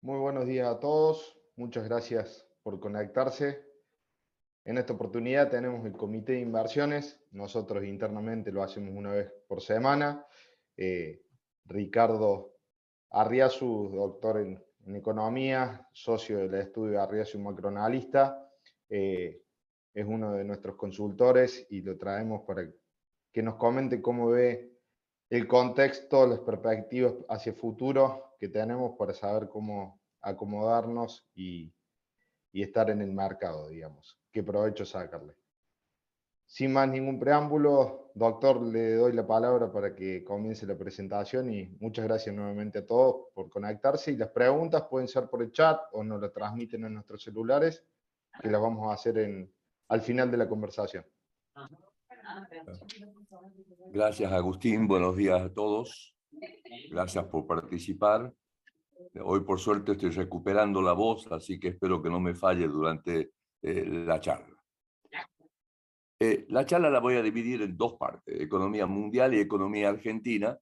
Muy buenos días a todos, muchas gracias por conectarse. En esta oportunidad tenemos el comité de inversiones, nosotros internamente lo hacemos una vez por semana. Eh, Ricardo Arriazu, doctor en economía, socio del estudio Arriazu Macroanalista, es uno de nuestros consultores y lo traemos para que nos comente cómo ve el contexto, las perspectivas hacia futuro que tenemos para saber cómo acomodarnos y estar en el mercado, digamos. Qué provecho sacarle. Sin más ningún preámbulo, doctor, le doy la palabra para que comience la presentación y muchas gracias nuevamente a todos por conectarse. Y las preguntas pueden ser por el chat o nos las transmiten en nuestros celulares, que las vamos a hacer al final de la conversación. Gracias, Agustín. Buenos días a todos. Gracias por participar. Hoy, por suerte, estoy recuperando la voz, así que espero que no me falle durante la charla. La charla la voy a dividir en dos partes, economía mundial y economía argentina.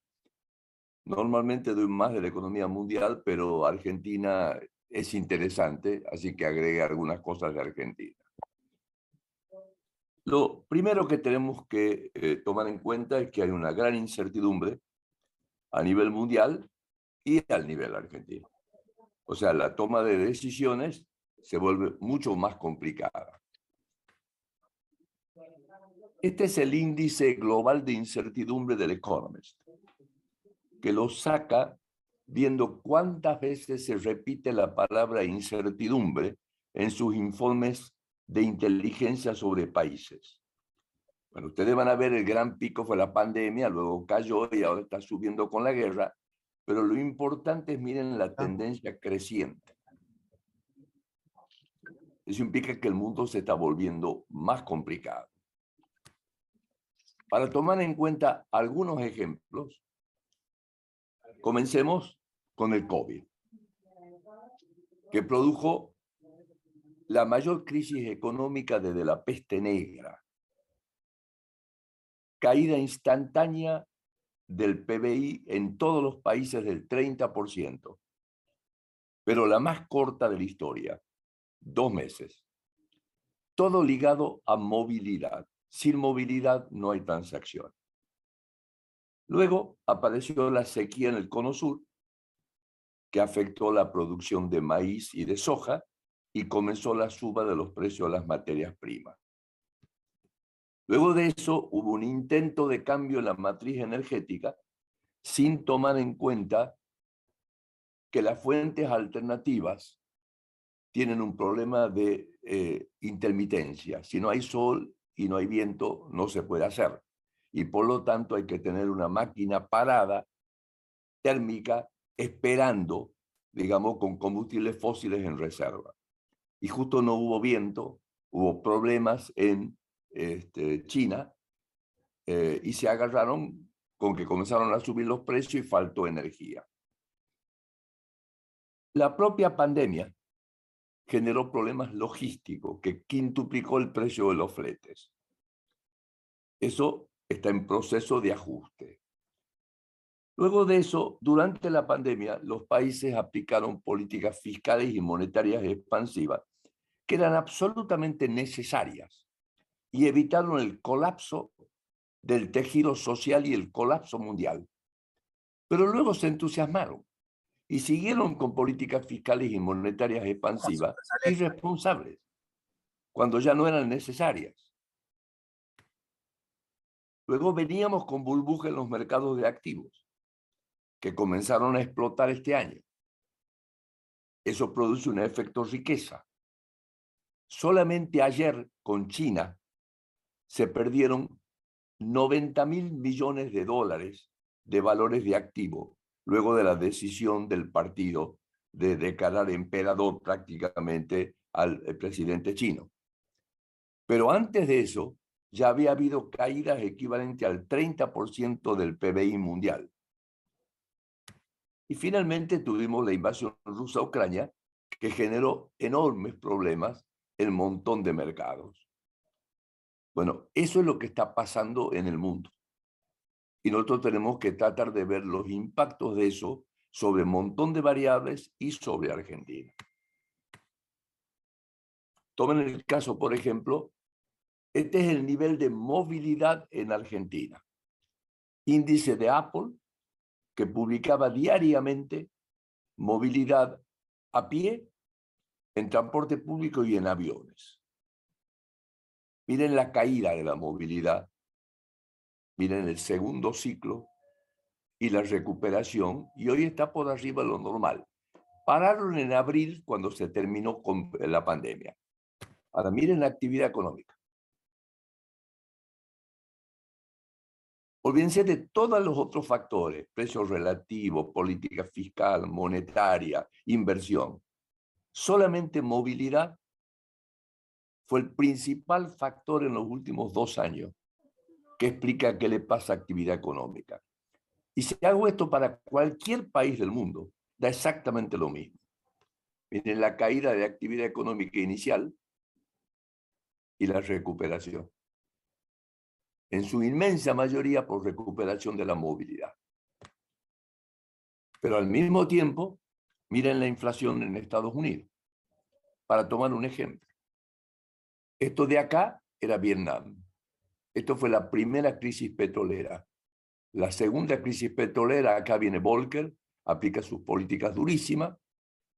Normalmente doy más de la economía mundial, pero Argentina es interesante, así que agregué algunas cosas de Argentina. Lo primero que tenemos que tomar en cuenta es que hay una gran incertidumbre a nivel mundial y al nivel argentino. O sea, la toma de decisiones se vuelve mucho más complicada. Este es el índice global de incertidumbre del Economist, que lo saca viendo cuántas veces se repite la palabra incertidumbre en sus informes de inteligencia sobre países. Bueno, ustedes van a ver el gran pico fue la pandemia, luego cayó y ahora está subiendo con la guerra, pero lo importante es miren la tendencia creciente. Eso implica que el mundo se está volviendo más complicado. Para tomar en cuenta algunos ejemplos, comencemos con el COVID, que produjo la mayor crisis económica desde la peste negra, caída instantánea del PBI en todos los países del 30%, pero la más corta de la historia, 2 meses. Todo ligado a movilidad. Sin movilidad no hay transacción. Luego apareció la sequía en el Cono Sur, que afectó la producción de maíz y de soja y comenzó la suba de los precios de las materias primas. Luego de eso hubo un intento de cambio en la matriz energética sin tomar en cuenta que las fuentes alternativas tienen un problema de intermitencia. Si no hay sol y no hay viento, no se puede hacer. Y por lo tanto hay que tener una máquina parada, térmica, esperando, digamos, con combustibles fósiles en reserva. Y justo no hubo viento, hubo problemas en China y se agarraron con que comenzaron a subir los precios y faltó energía. La propia pandemia generó problemas logísticos que quintuplicó el precio de los fletes. Eso está en proceso de ajuste. Luego de eso, durante la pandemia, los países aplicaron políticas fiscales y monetarias expansivas que eran absolutamente necesarias y evitaron el colapso del tejido social y el colapso mundial. Pero luego se entusiasmaron y siguieron con políticas fiscales y monetarias expansivas irresponsables, cuando ya no eran necesarias. Luego veníamos con burbujas en los mercados de activos, que comenzaron a explotar este año. Eso produce un efecto riqueza. Solamente ayer con China se perdieron 90.000 millones de dólares de valores de activo, luego de la decisión del partido de declarar emperador prácticamente al presidente chino. Pero antes de eso, ya había habido caídas equivalentes al 30% del PBI mundial. Y finalmente tuvimos la invasión rusa a Ucrania, que generó enormes problemas en un montón de mercados. Bueno, eso es lo que está pasando en el mundo. Y nosotros tenemos que tratar de ver los impactos de eso sobre un montón de variables y sobre Argentina. Tomen el caso, por ejemplo, este es el nivel de movilidad en Argentina. Índice de Apple, que publicaba diariamente movilidad a pie, en transporte público y en aviones. Miren la caída de la movilidad, miren el segundo ciclo y la recuperación, y hoy está por arriba de lo normal. Pararon en abril cuando se terminó con la pandemia. Ahora miren la actividad económica. Olvídense de todos los otros factores, precios relativos, política fiscal, monetaria, inversión. Solamente movilidad fue el principal factor en los últimos 2 años que explica qué le pasa a actividad económica. Y si hago esto para cualquier país del mundo, da exactamente lo mismo. Miren la caída de actividad económica inicial y la recuperación. En su inmensa mayoría por recuperación de la movilidad. Pero al mismo tiempo, miren la inflación en Estados Unidos. Para tomar un ejemplo. Esto de acá era Vietnam. Esto fue la primera crisis petrolera. La segunda crisis petrolera, acá viene Volcker, aplica sus políticas durísimas,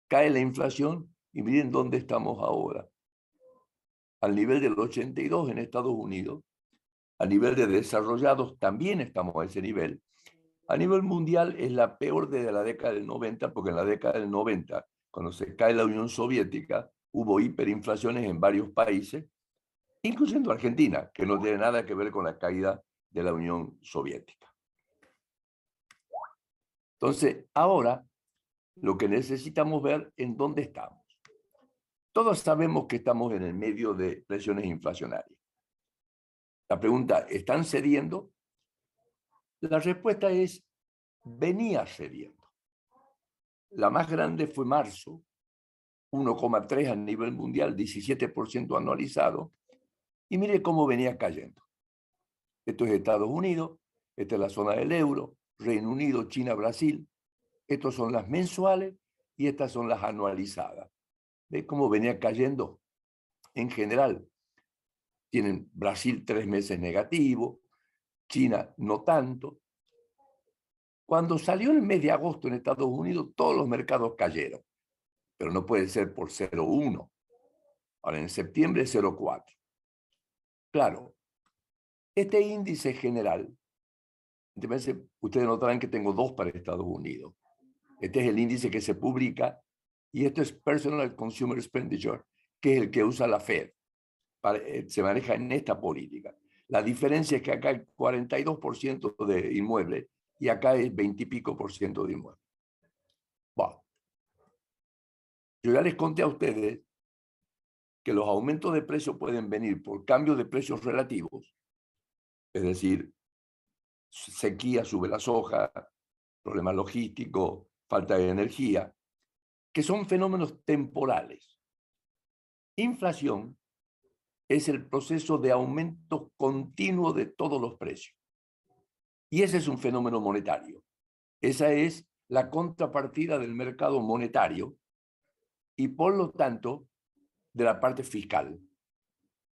cae la inflación y miren dónde estamos ahora. Al nivel del 82 en Estados Unidos, a nivel de desarrollados también estamos a ese nivel. A nivel mundial es la peor desde la década del 90, porque en la década del 90, cuando se cae la Unión Soviética, hubo hiperinflaciones en varios países, incluyendo Argentina, que no tiene nada que ver con la caída de la Unión Soviética. Entonces, ahora lo que necesitamos ver en dónde estamos. Todos sabemos que estamos en el medio de presiones inflacionarias. La pregunta, ¿están cediendo? La respuesta es, venía cediendo. La más grande fue marzo, 1,3 a nivel mundial, 17% anualizado, y mire cómo venía cayendo. Esto es Estados Unidos, esta es la zona del euro, Reino Unido, China, Brasil. Estas son las mensuales y estas son las anualizadas. ¿Ve cómo venía cayendo? En general, tienen Brasil 3 meses negativo, China no tanto. Cuando salió el mes de agosto en Estados Unidos, todos los mercados cayeron, pero no puede ser por 0,1. Ahora en septiembre 0,4. Claro, este índice general, ustedes notarán que tengo 2 para Estados Unidos. Este es el índice que se publica y esto es Personal Consumer Expenditure, que es el que usa la Fed. Se maneja en esta política. La diferencia es que acá hay 42% de inmuebles y acá es 20 y pico por ciento de inmuebles. Bueno, yo ya les conté a ustedes que los aumentos de precios pueden venir por cambios de precios relativos, es decir, sequía, sube la soja, problemas logísticos, falta de energía, que son fenómenos temporales. Inflación es el proceso de aumento continuo de todos los precios. Y ese es un fenómeno monetario. Esa es la contrapartida del mercado monetario y por lo tanto de la parte fiscal.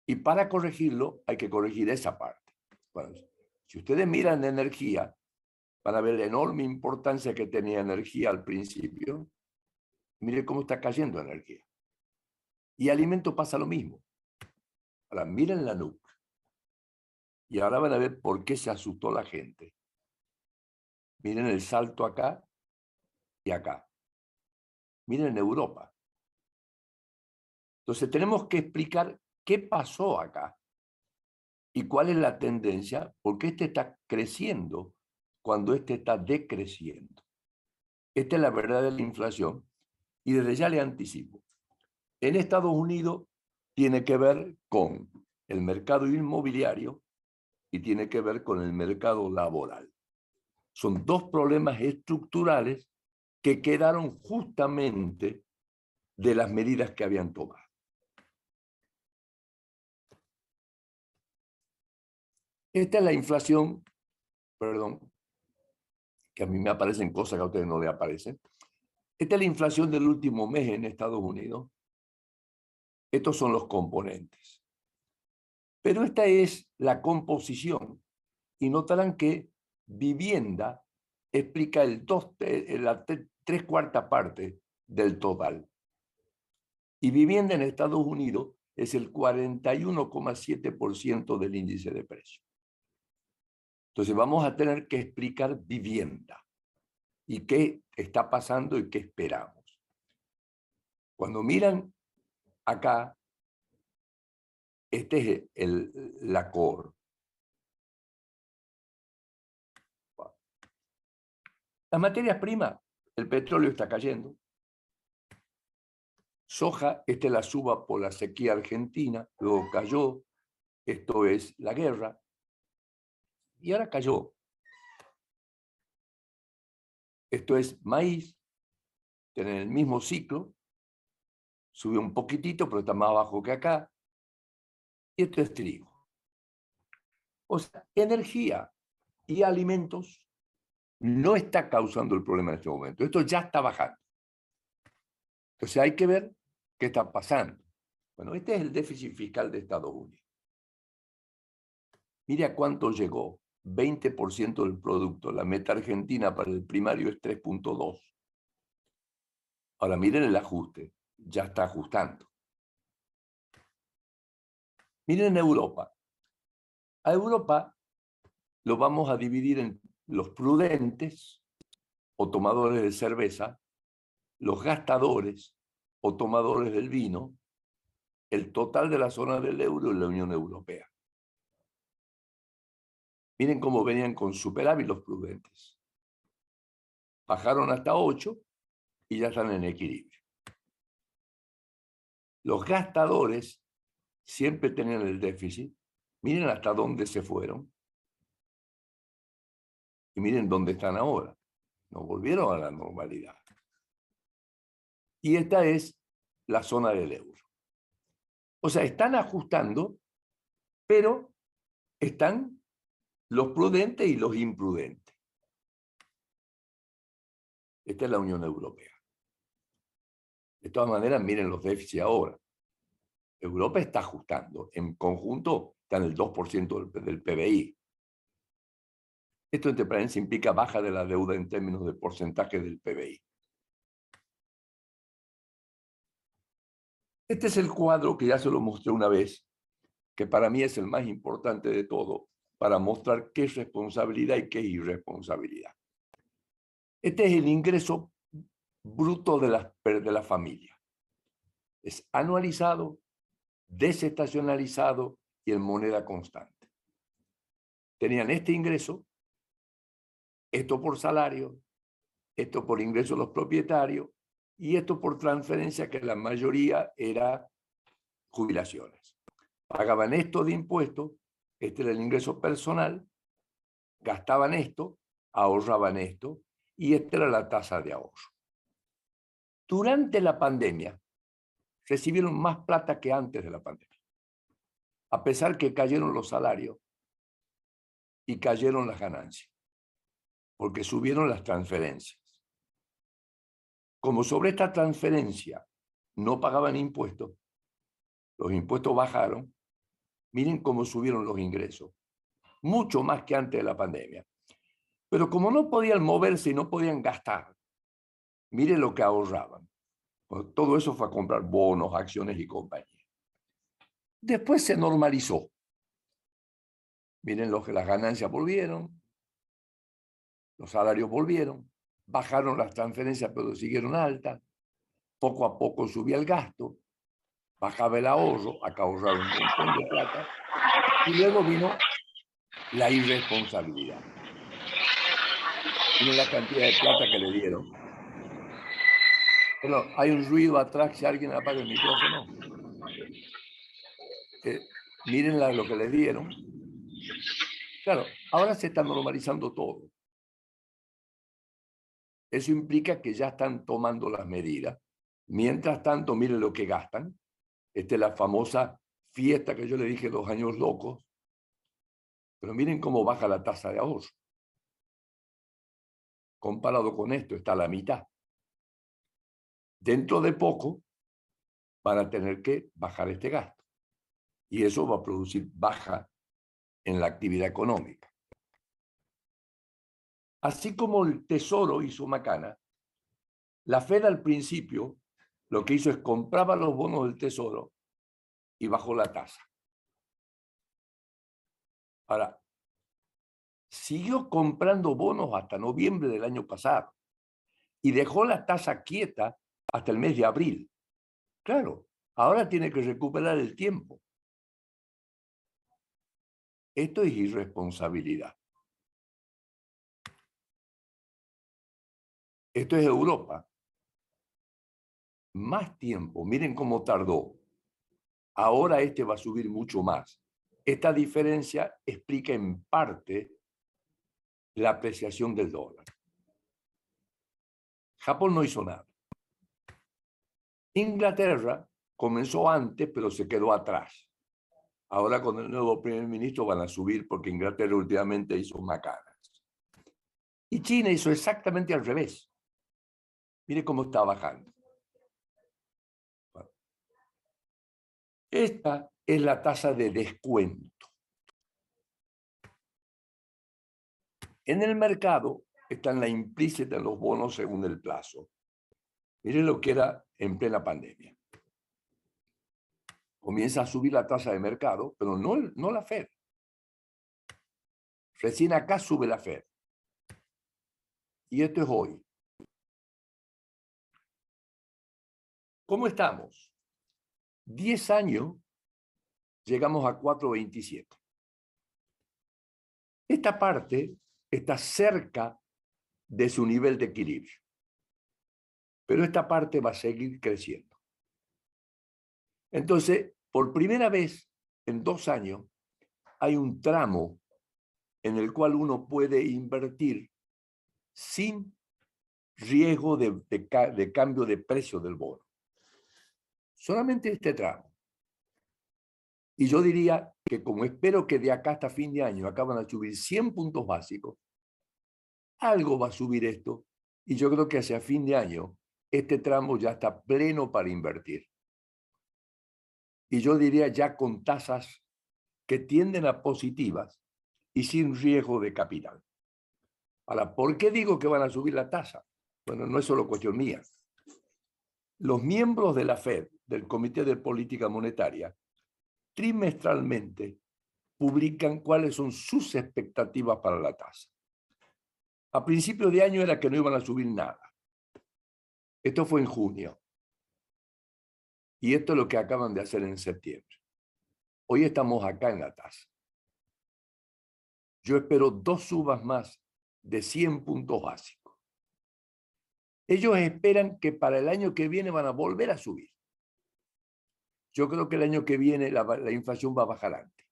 Y para corregirlo hay que corregir esa parte. Bueno, si ustedes miran la energía, van a ver la enorme importancia que tenía energía al principio. Mire cómo está cayendo energía. Y alimento pasa lo mismo. Ahora miren la NUC. Y ahora van a ver por qué se asustó la gente. Miren el salto acá y acá. Miren en Europa. Entonces tenemos que explicar qué pasó acá y cuál es la tendencia, porque este está creciendo cuando este está decreciendo. Esta es la verdad de la inflación y desde ya le anticipo. En Estados Unidos tiene que ver con el mercado inmobiliario y tiene que ver con el mercado laboral. Son 2 problemas estructurales que quedaron justamente de las medidas que habían tomado. Esta es la inflación, perdón, que a mí me aparecen cosas que a ustedes no les aparecen. Esta es la inflación del último mes en Estados Unidos. Estos son los componentes. Pero esta es la composición. Y notarán que vivienda explica la 3/4 parte del total. Y vivienda en Estados Unidos es el 41,7% del índice de precio. Entonces vamos a tener que explicar vivienda y qué está pasando y qué esperamos. Cuando miran acá, este es la core. Las materias primas, el petróleo está cayendo. Soja, esta es la suba por la sequía argentina, luego cayó, esto es la guerra, y ahora cayó. Esto es maíz, tiene el mismo ciclo, subió un poquitito, pero está más bajo que acá, y esto es trigo. O sea, energía y alimentos no está causando el problema en este momento, esto ya está bajando. Entonces hay que ver qué está pasando. Bueno, este es el déficit fiscal de Estados Unidos. Mire a cuánto llegó, 20% del producto. La meta argentina para el primario es 3,2. Ahora miren el ajuste, ya está ajustando. Miren Europa. A Europa lo vamos a dividir en los prudentes o tomadores de cerveza, los gastadores o tomadores del vino, el total de la zona del euro y la Unión Europea. Miren cómo venían con superávit los prudentes. Bajaron hasta 8 y ya están en equilibrio. Los gastadores siempre tenían el déficit. Miren hasta dónde se fueron. Y miren dónde están ahora. No volvieron a la normalidad. Y esta es la zona del euro. O sea, están ajustando, pero están los prudentes y los imprudentes. Esta es la Unión Europea. De todas maneras, miren los déficits ahora. Europa está ajustando. En conjunto está en el 2% del PBI. Esto, entre paréntesis, implica baja de la deuda en términos de porcentaje del PBI. Este es el cuadro que ya se lo mostré una vez, que para mí es el más importante de todo, para mostrar qué es responsabilidad y qué es irresponsabilidad. Este es el ingreso bruto de la familia. Es anualizado, desestacionalizado y en moneda constante. Tenían este ingreso, esto por salario, esto por ingreso de los propietarios y esto por transferencia, que la mayoría era jubilaciones. Pagaban esto de impuestos, este era el ingreso personal, gastaban esto, ahorraban esto, y esta era la tasa de ahorro. Durante la pandemia, recibieron más plata que antes de la pandemia, a pesar que cayeron los salarios y cayeron las ganancias, porque subieron las transferencias. Como sobre esta transferencia no pagaban impuestos, los impuestos bajaron, miren cómo subieron los ingresos, mucho más que antes de la pandemia. Pero como no podían moverse y no podían gastar, miren lo que ahorraban. Pues todo eso fue a comprar bonos, acciones y compañía. Después se normalizó. Miren lo que las ganancias volvieron, los salarios volvieron, bajaron las transferencias pero siguieron altas, poco a poco subía el gasto, bajaba el ahorro, acá ahorraron un montón de plata, y luego vino la irresponsabilidad. Miren la cantidad de plata que le dieron. Pero hay un ruido atrás, si alguien apaga el micrófono. Miren lo que le dieron. Claro, ahora se está normalizando todo. Eso implica que ya están tomando las medidas. Mientras tanto, miren lo que gastan. Esta es la famosa fiesta que yo le dije, 2 años locos. Pero miren cómo baja la tasa de ahorro. comparado con esto, está a la mitad. Dentro de poco van a tener que bajar este gasto. Y eso va a producir baja en la actividad económica. Así como el Tesoro hizo macana, la Fed al principio lo que hizo es compraba los bonos del Tesoro y bajó la tasa. Ahora, siguió comprando bonos hasta noviembre del año pasado y dejó la tasa quieta hasta el mes de abril. Claro, ahora tiene que recuperar el tiempo. Esto es irresponsabilidad. Esto es Europa. Más tiempo. Miren cómo tardó. Ahora este va a subir mucho más. Esta diferencia explica en parte la apreciación del dólar. Japón no hizo nada. Inglaterra comenzó antes, pero se quedó atrás. Ahora con el nuevo primer ministro van a subir porque Inglaterra últimamente hizo macanas. Y China hizo exactamente al revés. Mire cómo está bajando. Bueno, esta es la tasa de descuento. En el mercado están la implícita en los bonos según el plazo. Miren lo que era en plena pandemia. Comienza a subir la tasa de mercado, pero no la Fed. Recién acá sube la Fed. Y esto es hoy. ¿Cómo estamos? 10 años llegamos a 4.27. Esta parte está cerca de su nivel de equilibrio. Pero esta parte va a seguir creciendo. Entonces, por primera vez en 2 años, hay un tramo en el cual uno puede invertir sin riesgo de cambio de precio del bono. Solamente este tramo. Y yo diría que como espero que de acá hasta fin de año acaban a subir 100 puntos básicos, algo va a subir esto, y yo creo que hacia fin de año este tramo ya está pleno para invertir. Y yo diría ya con tasas que tienden a positivas y sin riesgo de capital. Ahora, ¿por qué digo que van a subir la tasa? Bueno, no es solo cuestión mía. Los miembros de la Fed, del Comité de Política Monetaria, trimestralmente publican cuáles son sus expectativas para la tasa. A principio de año era que no iban a subir nada. Esto fue en junio. Y esto es lo que acaban de hacer en septiembre. Hoy estamos acá en la tasa. Yo espero 2 subas más de 100 puntos básicos. Ellos esperan que para el año que viene van a volver a subir. Yo creo que el año que viene la inflación va a bajar antes.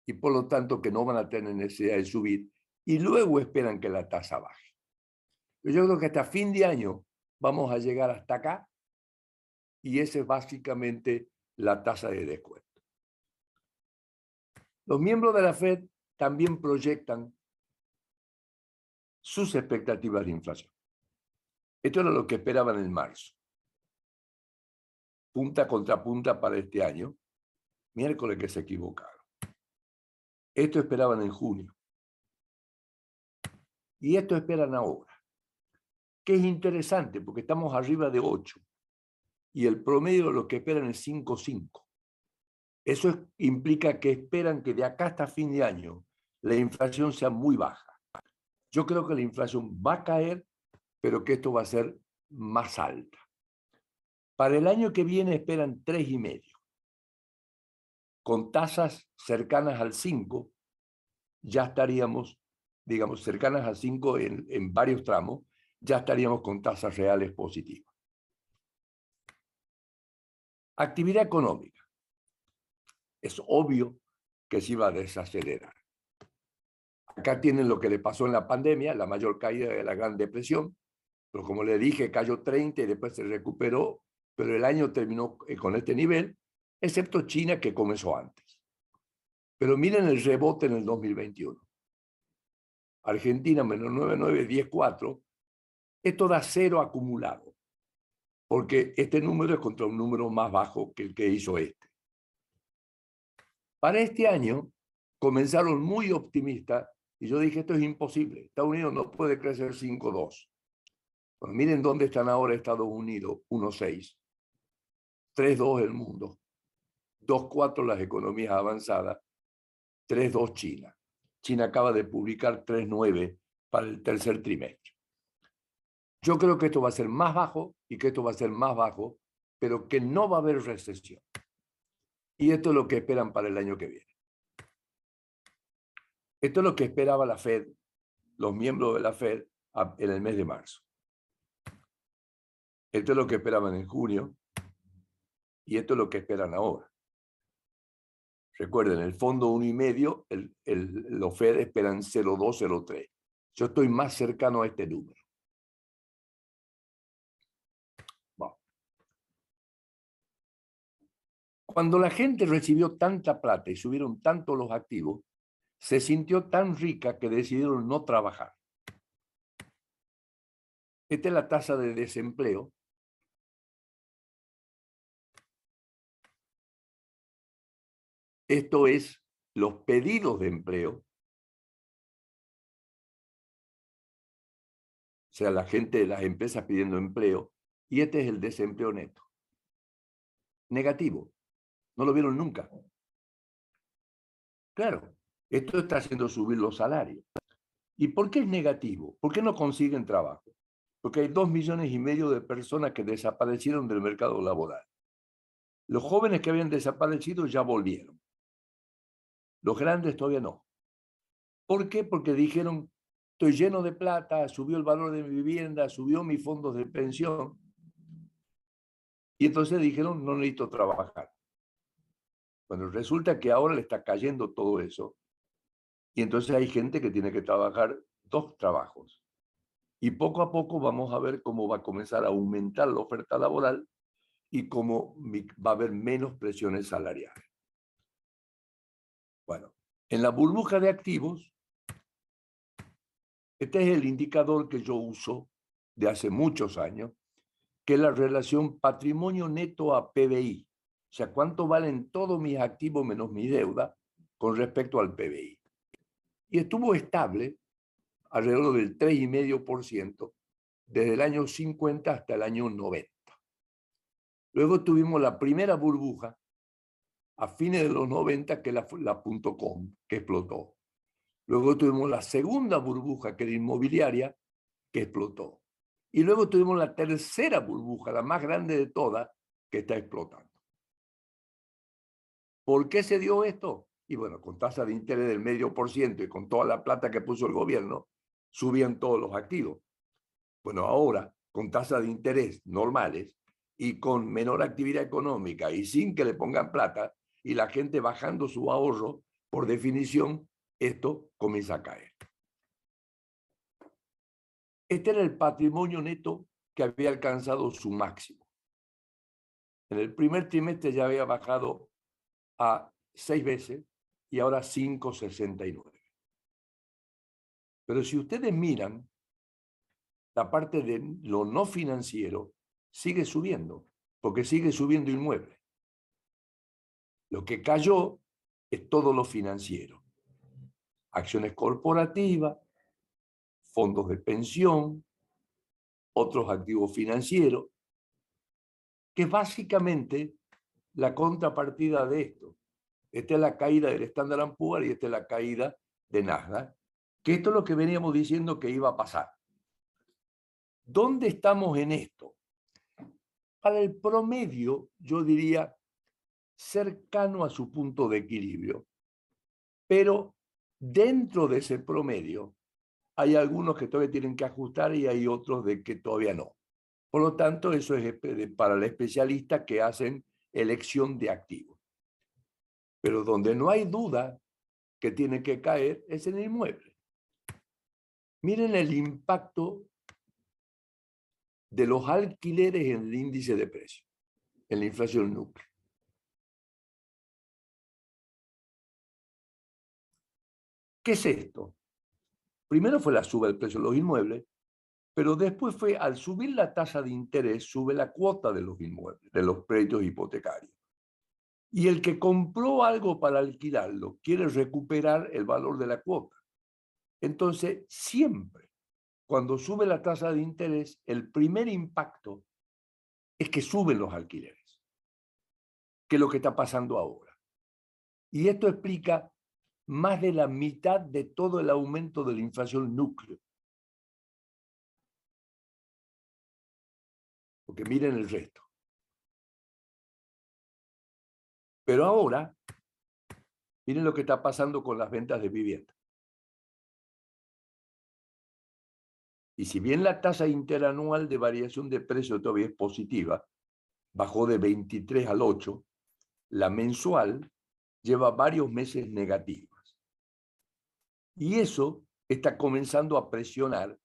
Y por lo tanto que no van a tener necesidad de subir. Y luego esperan que la tasa baje. Yo creo que hasta fin de año vamos a llegar hasta acá. Y esa es básicamente la tasa de descuento. Los miembros de la Fed también proyectan sus expectativas de inflación. Esto era lo que esperaban en marzo. Punta contra punta para este año. Miércoles que se equivocaron. Esto esperaban en junio. Y esto esperan ahora. Que es interesante porque estamos arriba de 8. Y el promedio de lo que esperan es 5,5. Eso implica que esperan que de acá hasta fin de año la inflación sea muy baja. Yo creo que la inflación va a caer, pero que esto va a ser más alta. Para el año que viene esperan 3,5. Con tasas cercanas al 5, ya estaríamos, digamos, cercanas al 5 en varios tramos, ya estaríamos con tasas reales positivas. Actividad económica. Es obvio que se iba a desacelerar. Acá tienen lo que le pasó en la pandemia, la mayor caída de la Gran Depresión, pero como le dije, cayó 30 y después se recuperó, pero el año terminó con este nivel, excepto China que comenzó antes. Pero miren el rebote en el 2021. Argentina menos 9,9, 10,4, Esto da 0 acumulado, porque este número es contra un número más bajo que el que hizo este. Para este año comenzaron muy optimistas y yo dije, esto es imposible. Estados Unidos no puede crecer 5,2. Bueno, miren dónde están ahora Estados Unidos, 1,6. 3,2 el mundo, 2,4 las economías avanzadas, 3,2 China. China acaba de publicar 3,9 para el tercer trimestre. Yo creo que esto va a ser más bajo y que esto va a ser más bajo, pero que no va a haber recesión. Y esto es lo que esperan para el año que viene. Esto es lo que esperaba la Fed, los miembros de la Fed, en el mes de marzo. Esto es lo que esperaban en junio y esto es lo que esperan ahora. Recuerden, el fondo 1,5, los Fed esperan 0,2, 0,3. Yo estoy más cercano a este número. Bueno. Cuando la gente recibió tanta plata y subieron tanto los activos, se sintió tan rica que decidieron no trabajar. Esta es la tasa de desempleo. Esto es los pedidos de empleo. O sea, la gente de las empresas pidiendo empleo. Y este es el desempleo neto. Negativo. No lo vieron nunca. Claro, esto está haciendo subir los salarios. ¿Y por qué es negativo? ¿Por qué no consiguen trabajo? Porque hay 2,5 millones de personas que desaparecieron del mercado laboral. Los jóvenes que habían desaparecido ya volvieron. Los grandes todavía no. ¿Por qué? Porque dijeron, estoy lleno de plata, subió el valor de mi vivienda, subió mis fondos de pensión. Y entonces dijeron, no necesito trabajar. Bueno, resulta que ahora le está cayendo todo eso. Y entonces hay gente que tiene que trabajar 2 trabajos. Y poco a poco vamos a ver cómo va a comenzar a aumentar la oferta laboral y cómo va a haber menos presiones salariales. Bueno, en la burbuja de activos, este es el indicador que yo uso de hace muchos años, que es la relación patrimonio neto a PBI. O sea, cuánto valen todos mis activos menos mi deuda con respecto al PBI. Y estuvo estable alrededor del 3,5% desde el año 50 hasta el año 90. Luego tuvimos la primera burbuja a fines de los 90, que es la .com, que explotó. Luego tuvimos la segunda burbuja, que era inmobiliaria, que explotó. Y luego tuvimos la tercera burbuja, la más grande de todas, que está explotando. ¿Por qué se dio esto? Y bueno, con tasa de interés del 0,5% y con toda la plata que puso el gobierno, subían todos los activos. Bueno, ahora, con tasas de interés normales y con menor actividad económica y sin que le pongan plata y la gente bajando su ahorro, por definición, esto comienza a caer. Este era el patrimonio neto que había alcanzado su máximo. En el primer trimestre ya había bajado a 6 veces y ahora 5,69. Pero si ustedes miran, la parte de lo no financiero sigue subiendo, porque sigue subiendo inmuebles. Lo que cayó es todo lo financiero. Acciones corporativas, fondos de pensión, otros activos financieros, que básicamente la contrapartida de esto. Esta es la caída del Standard & Poor's y esta es la caída de Nasdaq, que esto es lo que veníamos diciendo que iba a pasar. ¿Dónde estamos en esto? Para el promedio, yo diría cercano a su punto de equilibrio, pero dentro de ese promedio hay algunos que todavía tienen que ajustar y hay otros de que todavía no. Por lo tanto, eso es para el especialista que hacen elección de activos. Pero donde no hay duda que tiene que caer es en el inmueble. Miren el impacto de los alquileres en el índice de precios, en la inflación núcleo. ¿Qué es esto? Primero fue la suba del precio de los inmuebles, Pero después fue, al subir la tasa de interés, sube la cuota de los inmuebles, de los créditos hipotecarios. Y el que compró algo para alquilarlo quiere recuperar el valor de la cuota. Entonces, siempre, cuando sube la tasa de interés, el primer impacto es que suben los alquileres, que es lo que está pasando ahora. Y esto explica más de la mitad de todo el aumento de la inflación núcleo. Porque miren el resto. Pero ahora, miren lo que está pasando con las ventas de vivienda. Y si bien la tasa interanual de variación de precio todavía es positiva, bajó de 23 al 8, la mensual lleva varios meses negativas. Y eso está comenzando a presionar,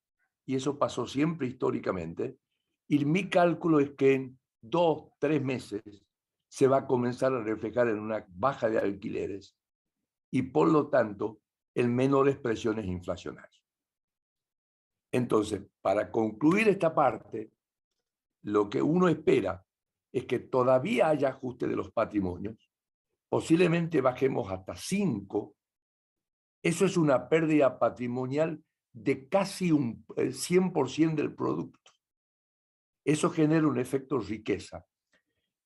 y eso pasó siempre históricamente, y mi cálculo es que en 2, 3 meses se va a comenzar a reflejar en una baja de alquileres y por lo tanto en menores presiones inflacionarias. Entonces, para concluir esta parte, lo que uno espera es que todavía haya ajuste de los patrimonios, posiblemente bajemos hasta 5. Eso es una pérdida patrimonial de casi un 100% del producto. Eso genera un efecto riqueza.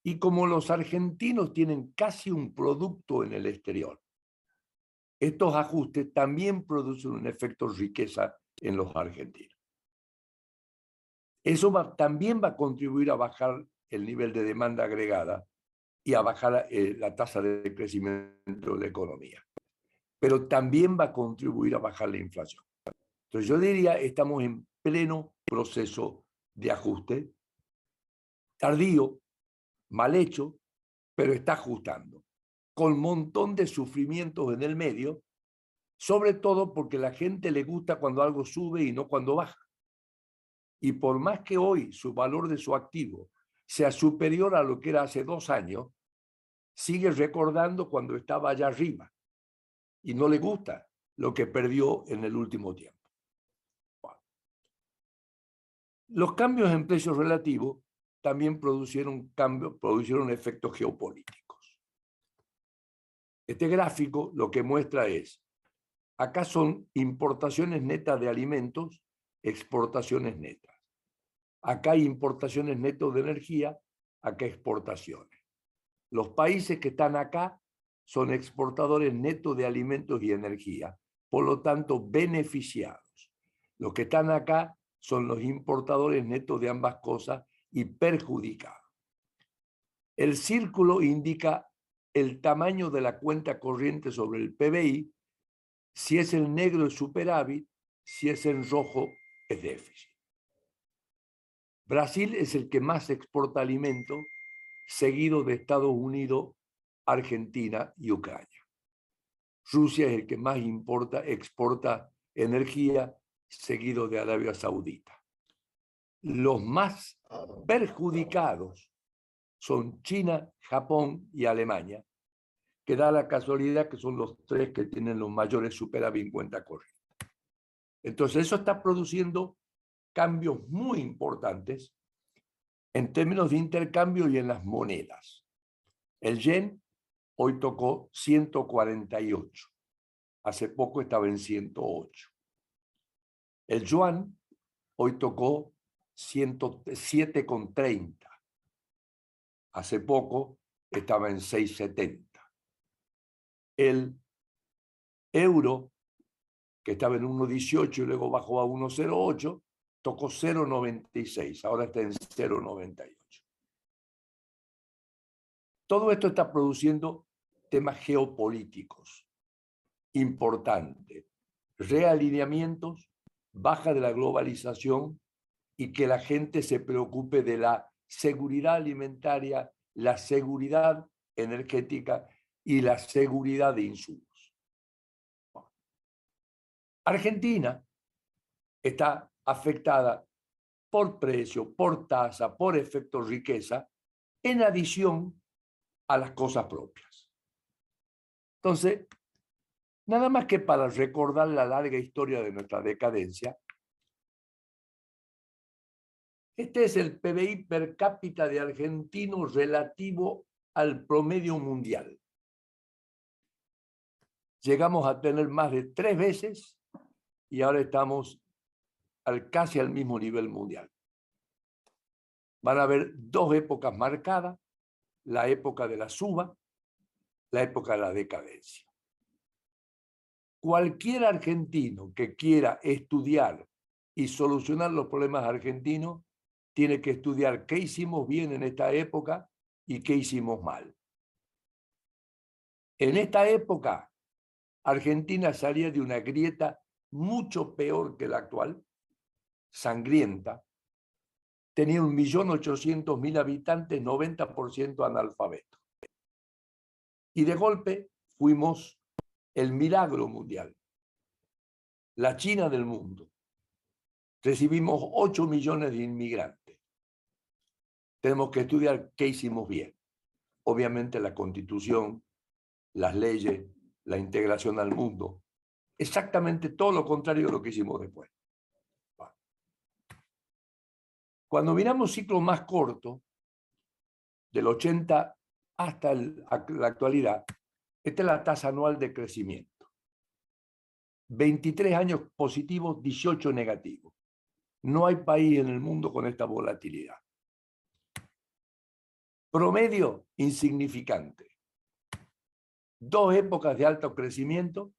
Y como los argentinos tienen casi un producto en el exterior, estos ajustes también producen un efecto riqueza en los argentinos. Eso también va a contribuir a bajar el nivel de demanda agregada y a bajar la tasa de crecimiento de la economía. Pero también va a contribuir a bajar la inflación. Entonces yo diría, estamos en pleno proceso de ajuste, tardío, mal hecho, pero está ajustando, con un montón de sufrimientos en el medio, sobre todo porque a la gente le gusta cuando algo sube y no cuando baja. Y por más que hoy su valor de su activo sea superior a lo que era hace 2 años, sigue recordando cuando estaba allá arriba y no le gusta lo que perdió en el último tiempo. Bueno. Los cambios en precios relativos también producieron efectos geopolíticos. Este gráfico lo que muestra es, acá son importaciones netas de alimentos, exportaciones netas. Acá hay importaciones netas de energía, acá exportaciones. Los países que están acá son exportadores netos de alimentos y energía, por lo tanto beneficiados. Los que están acá son los importadores netos de ambas cosas y perjudicados. El círculo indica el tamaño de la cuenta corriente sobre el PBI, si es el negro es superávit, si es en rojo es déficit. Brasil es el que más exporta alimentos, seguido de Estados Unidos, Argentina y Ucrania. Rusia es el que más exporta energía, seguido de Arabia Saudita. Los más perjudicados son China, Japón y Alemania, que da la casualidad que son los 3 que tienen los mayores superávit en cuenta corriente. Entonces eso está produciendo cambios muy importantes en términos de intercambio y en las monedas. El yen hoy tocó 148. Hace poco estaba en 108. El yuan hoy tocó 107,30. Hace poco estaba en 6,70. El euro, que estaba en 1,18 y luego bajó a 1,08, tocó 0,96. Ahora está en 0,98. Todo esto está produciendo temas geopolíticos importantes, realineamientos, baja de la globalización y que la gente se preocupe de la seguridad alimentaria, la seguridad energética y la seguridad de insumos. Argentina está afectada por precio, por tasa, por efecto riqueza, en adición a las cosas propias. Entonces, nada más que para recordar la larga historia de nuestra decadencia, Este es el PBI per cápita de argentinos relativo al promedio mundial. Llegamos a tener más de 3 veces y ahora estamos casi al mismo nivel mundial. Van a haber 2 épocas marcadas, la época de la suba, la época de la decadencia. Cualquier argentino que quiera estudiar y solucionar los problemas argentinos tiene que estudiar qué hicimos bien en esta época y qué hicimos mal. En esta época, Argentina salía de una grieta mucho peor que la actual, sangrienta. Tenía 1.800.000 habitantes, 90% analfabetos. Y de golpe fuimos el milagro mundial, la China del mundo. Recibimos 8 millones de inmigrantes. Tenemos que estudiar qué hicimos bien. Obviamente la Constitución, las leyes, la integración al mundo. Exactamente todo lo contrario de lo que hicimos después. Cuando miramos ciclos más cortos, del 80 hasta la actualidad, esta es la tasa anual de crecimiento. 23 años positivos, 18 negativos. No hay país en el mundo con esta volatilidad. Promedio insignificante. 2 épocas de alto crecimiento,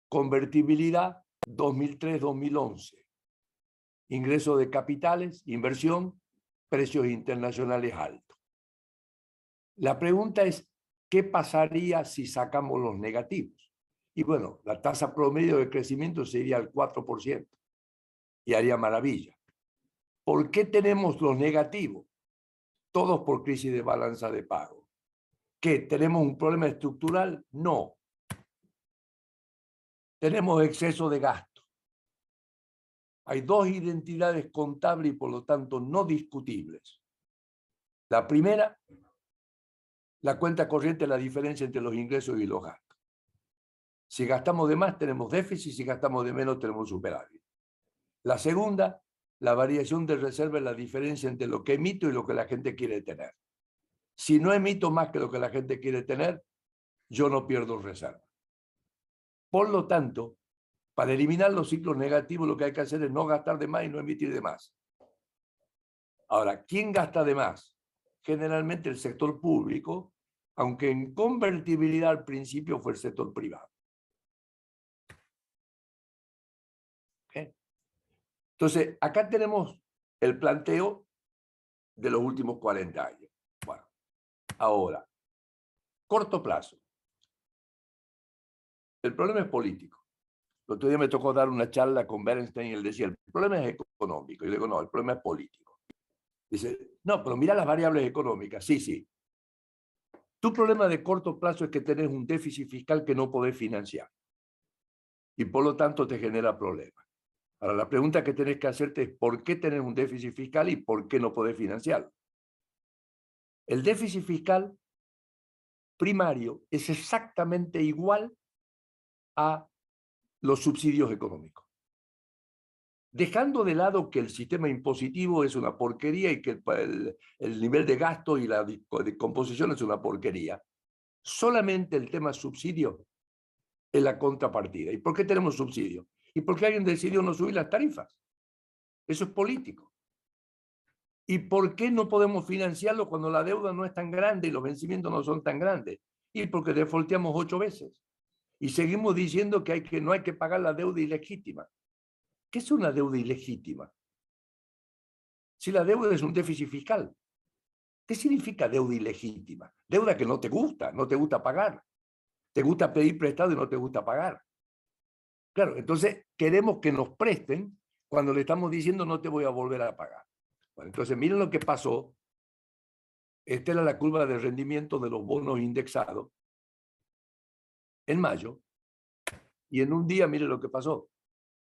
convertibilidad 2003-2011. Ingreso de capitales, inversión, precios internacionales altos. La pregunta es, ¿qué pasaría si sacamos los negativos? Y bueno, la tasa promedio de crecimiento sería el 4% y haría maravilla. ¿Por qué tenemos los negativos? Todos por crisis de balanza de pago. ¿Qué? ¿Tenemos un problema estructural? No. Tenemos exceso de gasto. Hay 2 identidades contables y por lo tanto no discutibles. La primera, la cuenta corriente es la diferencia entre los ingresos y los gastos. Si gastamos de más tenemos déficit, si gastamos de menos tenemos superávit. La segunda, la variación de reserva es la diferencia entre lo que emito y lo que la gente quiere tener. Si no emito más que lo que la gente quiere tener, yo no pierdo reserva. Por lo tanto, para eliminar los ciclos negativos lo que hay que hacer es no gastar de más y no emitir de más. Ahora, ¿quién gasta de más? Generalmente el sector público, aunque en convertibilidad al principio fue el sector privado. ¿Okay? Entonces, acá tenemos el planteo de los últimos 40 años. Bueno, ahora, corto plazo. El problema es político. El otro día me tocó dar una charla con Bernstein y él decía, el problema es económico. Y le digo, no, el problema es político. Dice, no, pero mira las variables económicas. Sí, sí. Tu problema de corto plazo es que tenés un déficit fiscal que no podés financiar. Y por lo tanto te genera problemas. Ahora, la pregunta que tenés que hacerte es ¿por qué tenés un déficit fiscal y por qué no podés financiarlo? El déficit fiscal primario es exactamente igual a los subsidios económicos. Dejando de lado que el sistema impositivo es una porquería y que el nivel de gasto y la composición es una porquería, solamente el tema subsidio es la contrapartida. ¿Y por qué tenemos subsidio? Y porque alguien decidió no subir las tarifas. Eso es político. ¿Y por qué no podemos financiarlo cuando la deuda no es tan grande y los vencimientos no son tan grandes? Y porque defaulteamos 8 veces. Y seguimos diciendo que no hay que pagar la deuda ilegítima. ¿Qué es una deuda ilegítima? Si la deuda es un déficit fiscal. ¿Qué significa deuda ilegítima? Deuda que no te gusta pagar. Te gusta pedir prestado y no te gusta pagar. Claro, entonces queremos que nos presten cuando le estamos diciendo no te voy a volver a pagar. Bueno, entonces miren lo que pasó. Esta era la curva de rendimiento de los bonos indexados en mayo. Y en un día, miren lo que pasó.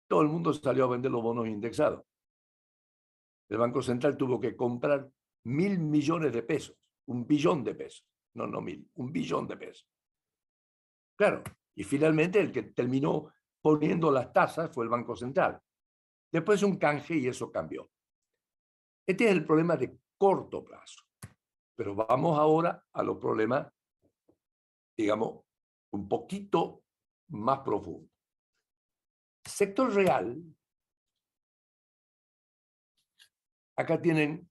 Todo el mundo salió a vender los bonos indexados. El Banco Central tuvo que comprar 1.000 millones de pesos, 1 billón de pesos, no 1.000, 1 billón de pesos. Claro, y finalmente el que terminó poniendo las tasas fue el Banco Central. Después un canje y eso cambió. Este es el problema de corto plazo. Pero vamos ahora a los problemas, digamos, un poquito más profundos. Sector real. Acá tienen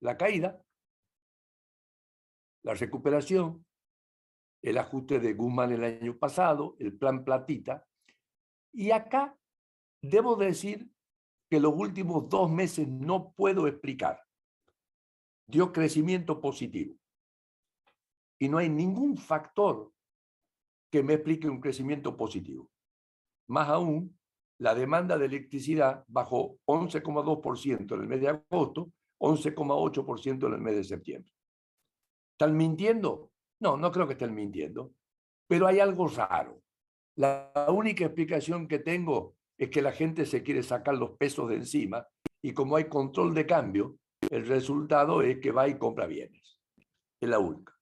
la caída, la recuperación, el ajuste de Guzmán el año pasado, el plan Platita. Y acá debo decir que los últimos 2 meses no puedo explicar. Dio crecimiento positivo. Y no hay ningún factor que me explique un crecimiento positivo. Más aún, la demanda de electricidad bajó 11,2% en el mes de agosto, 11,8% en el mes de septiembre. ¿Están mintiendo? No, no creo que estén mintiendo, pero hay algo raro. La única explicación que tengo es que la gente se quiere sacar los pesos de encima y como hay control de cambio, el resultado es que va y compra bienes. Es la única.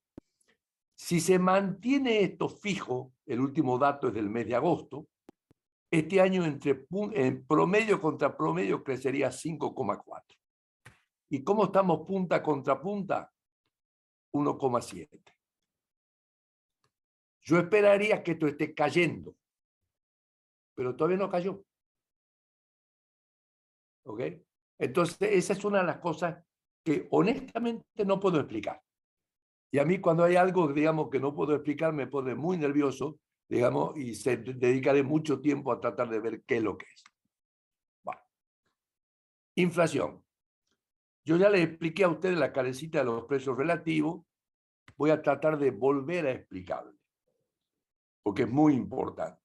Si se mantiene esto fijo, el último dato es del mes de agosto, este año en promedio contra promedio crecería 5,4. ¿Y cómo estamos punta contra punta? 1,7. Yo esperaría que esto esté cayendo, pero todavía no cayó. ¿Ok? Entonces, esa es una de las cosas que honestamente no puedo explicar. Y a mí cuando hay algo, digamos, que no puedo explicar, me pone muy nervioso, digamos, y dedicaré mucho tiempo a tratar de ver qué es lo que es. Bueno. Inflación. Yo ya les expliqué a ustedes la carecita de los precios relativos. Voy a tratar de volver a explicarle, porque es muy importante.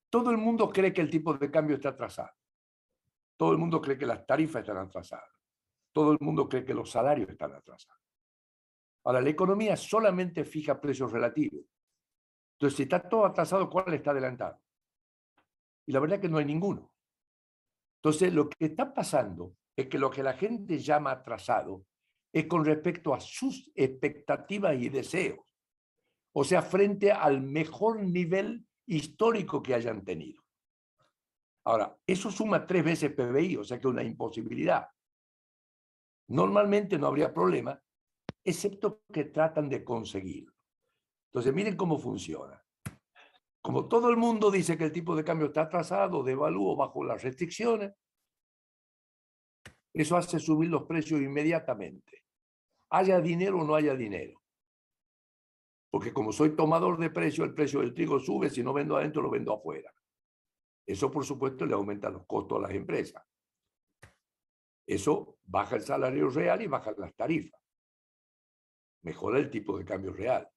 Todo el mundo cree que el tipo de cambio está atrasado. Todo el mundo cree que las tarifas están atrasadas. Todo el mundo cree que los salarios están atrasados. Ahora, la economía solamente fija precios relativos. Entonces, si está todo atrasado, ¿cuál está adelantado? Y la verdad es que no hay ninguno. Entonces, lo que está pasando es que lo que la gente llama atrasado es con respecto a sus expectativas y deseos. O sea, frente al mejor nivel histórico que hayan tenido. Ahora, eso suma 3 veces PBI, o sea que es una imposibilidad. Normalmente no habría problema, excepto que tratan de conseguirlo. Entonces, miren cómo funciona. Como todo el mundo dice que el tipo de cambio está atrasado, devalúo bajo las restricciones, eso hace subir los precios inmediatamente. Haya dinero o no haya dinero. Porque como soy tomador de precio, el precio del trigo sube, si no vendo adentro, lo vendo afuera. Eso, por supuesto, le aumenta los costos a las empresas. Eso baja el salario real y baja las tarifas. Mejora el tipo de cambio real.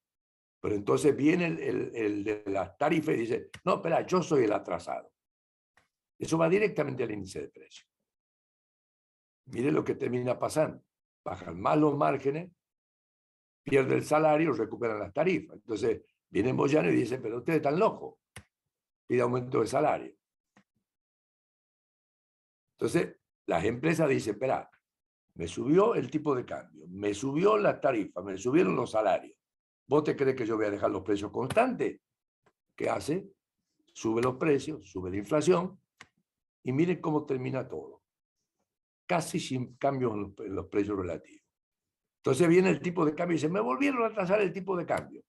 Pero entonces viene el de las tarifas y dice, no, espera, yo soy el atrasado. Eso va directamente al índice de precios. Mire lo que termina pasando. Bajan más los márgenes, pierde el salario, recuperan las tarifas. Entonces viene Moyano y dice, pero ustedes están locos. Pide aumento de salario. Entonces las empresas dicen, espera, me subió el tipo de cambio, me subió la tarifa, me subieron los salarios. ¿Vos te crees que yo voy a dejar los precios constantes? ¿Qué hace? Sube los precios, sube la inflación y miren cómo termina todo. Casi sin cambios en los precios relativos. Entonces viene el tipo de cambio y dice, me volvieron a atrasar el tipo de cambio.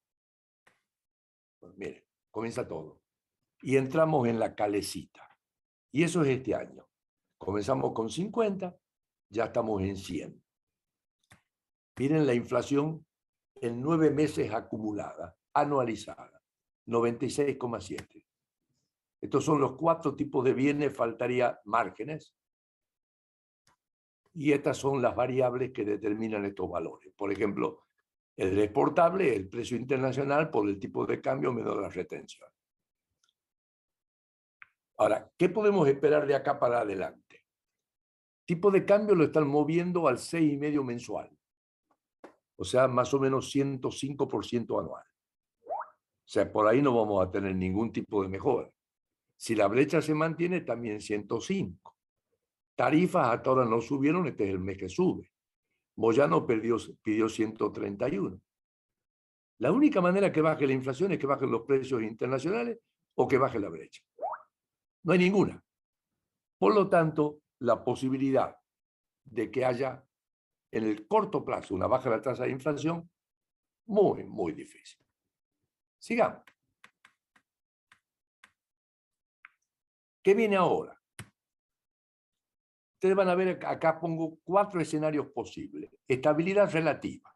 Pues miren, comienza todo. Y entramos en la calecita. Y eso es este año. Comenzamos con 50, ya estamos en 100. Miren la inflación en 9 meses acumulada, anualizada, 96,7. Estos son los 4 tipos de bienes, faltaría márgenes. Y estas son las variables que determinan estos valores. Por ejemplo, el exportable, el precio internacional por el tipo de cambio menos la retención. Ahora, ¿qué podemos esperar de acá para adelante? Tipo de cambio lo están moviendo al 6,5 mensual. O sea, más o menos 105% anual. O sea, por ahí no vamos a tener ningún tipo de mejora. Si la brecha se mantiene, también 105. Tarifas hasta ahora no subieron, este es el mes que sube. Moyano pidió 131. La única manera que baje la inflación es que bajen los precios internacionales o que baje la brecha. No hay ninguna. Por lo tanto, la posibilidad de que haya en el corto plazo una baja de la tasa de inflación muy, muy difícil. Sigamos. ¿Qué viene ahora? Ustedes van a ver, acá pongo 4 escenarios posibles. Estabilidad relativa.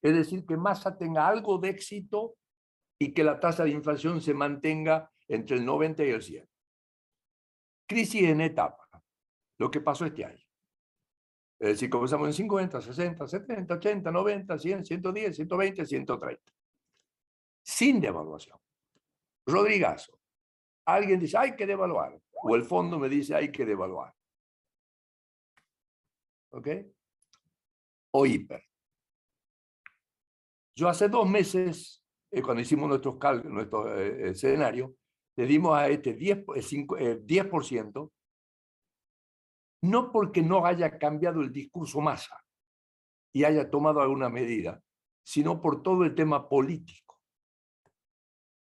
Es decir, que Massa tenga algo de éxito y que la tasa de inflación se mantenga entre el 90 y el 100. Crisis en etapa, lo que pasó este año. Es decir, comenzamos en 50, 60, 70, 80, 90, 100, 110, 120, 130. Sin devaluación. Rodrigazo. Alguien dice, hay que devaluar. O el fondo me dice, hay que devaluar. ¿Ok? O hiper. Yo hace 2 meses, cuando hicimos nuestro escenario, le dimos a este 10%, no porque no haya cambiado el discurso Massa y haya tomado alguna medida, sino por todo el tema político.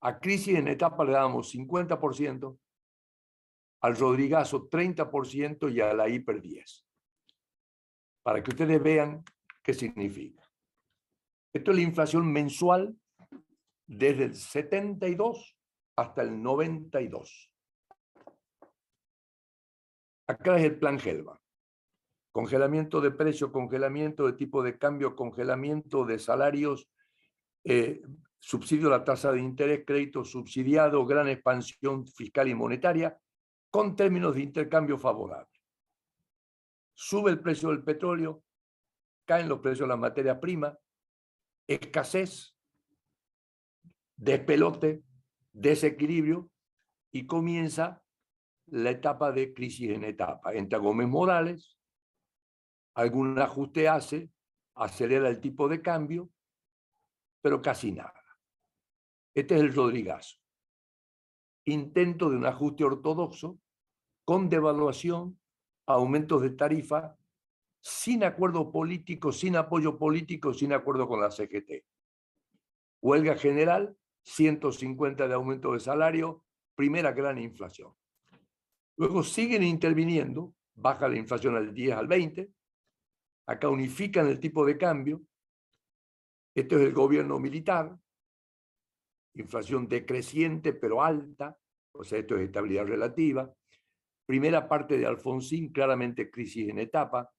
A crisis en etapa le damos 50%, al Rodrigazo 30% y a la hiper 10%. Para que ustedes vean qué significa. Esto es la inflación mensual desde el 72 hasta el 92. Acá es el plan Gelba. Congelamiento de precios, congelamiento de tipo de cambio, congelamiento de salarios, subsidio a la tasa de interés, crédito subsidiado, gran expansión fiscal y monetaria, con términos de intercambio favorables. Sube el precio del petróleo, caen los precios de las materias primas, escasez, despelote, desequilibrio, y comienza la etapa de crisis en etapa. Entra Gómez Morales, algún ajuste hace, acelera el tipo de cambio, pero casi nada. Este es el Rodrigazo. Intento de un ajuste ortodoxo, con devaluación, aumentos de tarifa, sin acuerdo político, sin apoyo político, sin acuerdo con la CGT. Huelga general, 150 de aumento de salario, primera gran inflación. Luego siguen interviniendo, baja la inflación al 10, al 20, acá unifican el tipo de cambio, esto es el gobierno militar, inflación decreciente pero alta, o sea, esto es estabilidad relativa. Primera parte de Alfonsín, claramente crisis en etapa,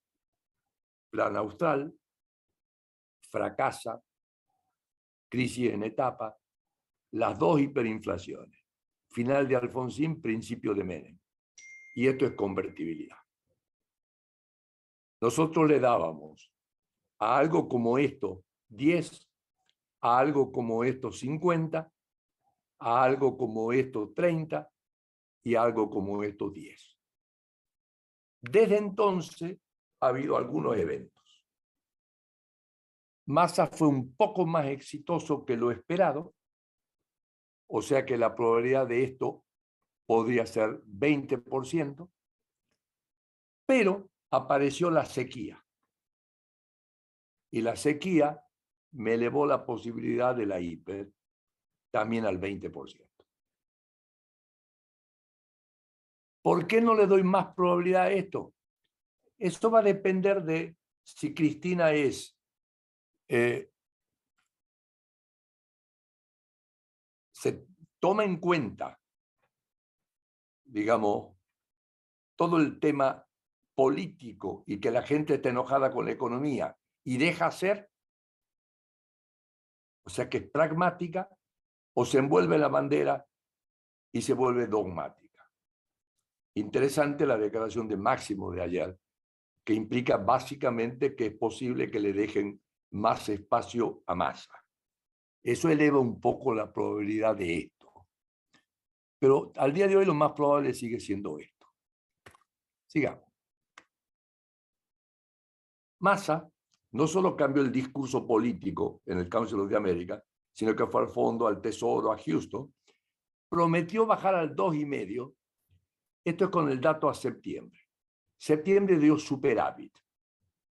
plan austral, fracasa, crisis en etapa, las 2 hiperinflaciones. Final de Alfonsín, principio de Menem. Y esto es convertibilidad. Nosotros le dábamos a algo como esto 10, a algo como esto 50, a algo como esto 30 y a algo como esto 10. Desde entonces ha habido algunos eventos. Massa fue un poco más exitoso que lo esperado, o sea que la probabilidad de esto podría ser 20%, pero apareció la sequía. Y la sequía me elevó la posibilidad de la hiper también al 20%. ¿Por qué no le doy más probabilidad a esto? Esto va a depender de si Cristina se toma en cuenta, digamos, todo el tema político y que la gente está enojada con la economía y deja hacer, o sea que es pragmática, o se envuelve la bandera y se vuelve dogmática. Interesante la declaración de Máximo de ayer, que implica básicamente que es posible que le dejen más espacio a Massa. Eso eleva un poco la probabilidad de esto. Pero al día de hoy lo más probable sigue siendo esto. Sigamos. Massa no solo cambió el discurso político en el Council of the America, sino que fue al fondo, al Tesoro, a Houston, prometió bajar al 2,5. Esto es con el dato a septiembre. Septiembre dio superávit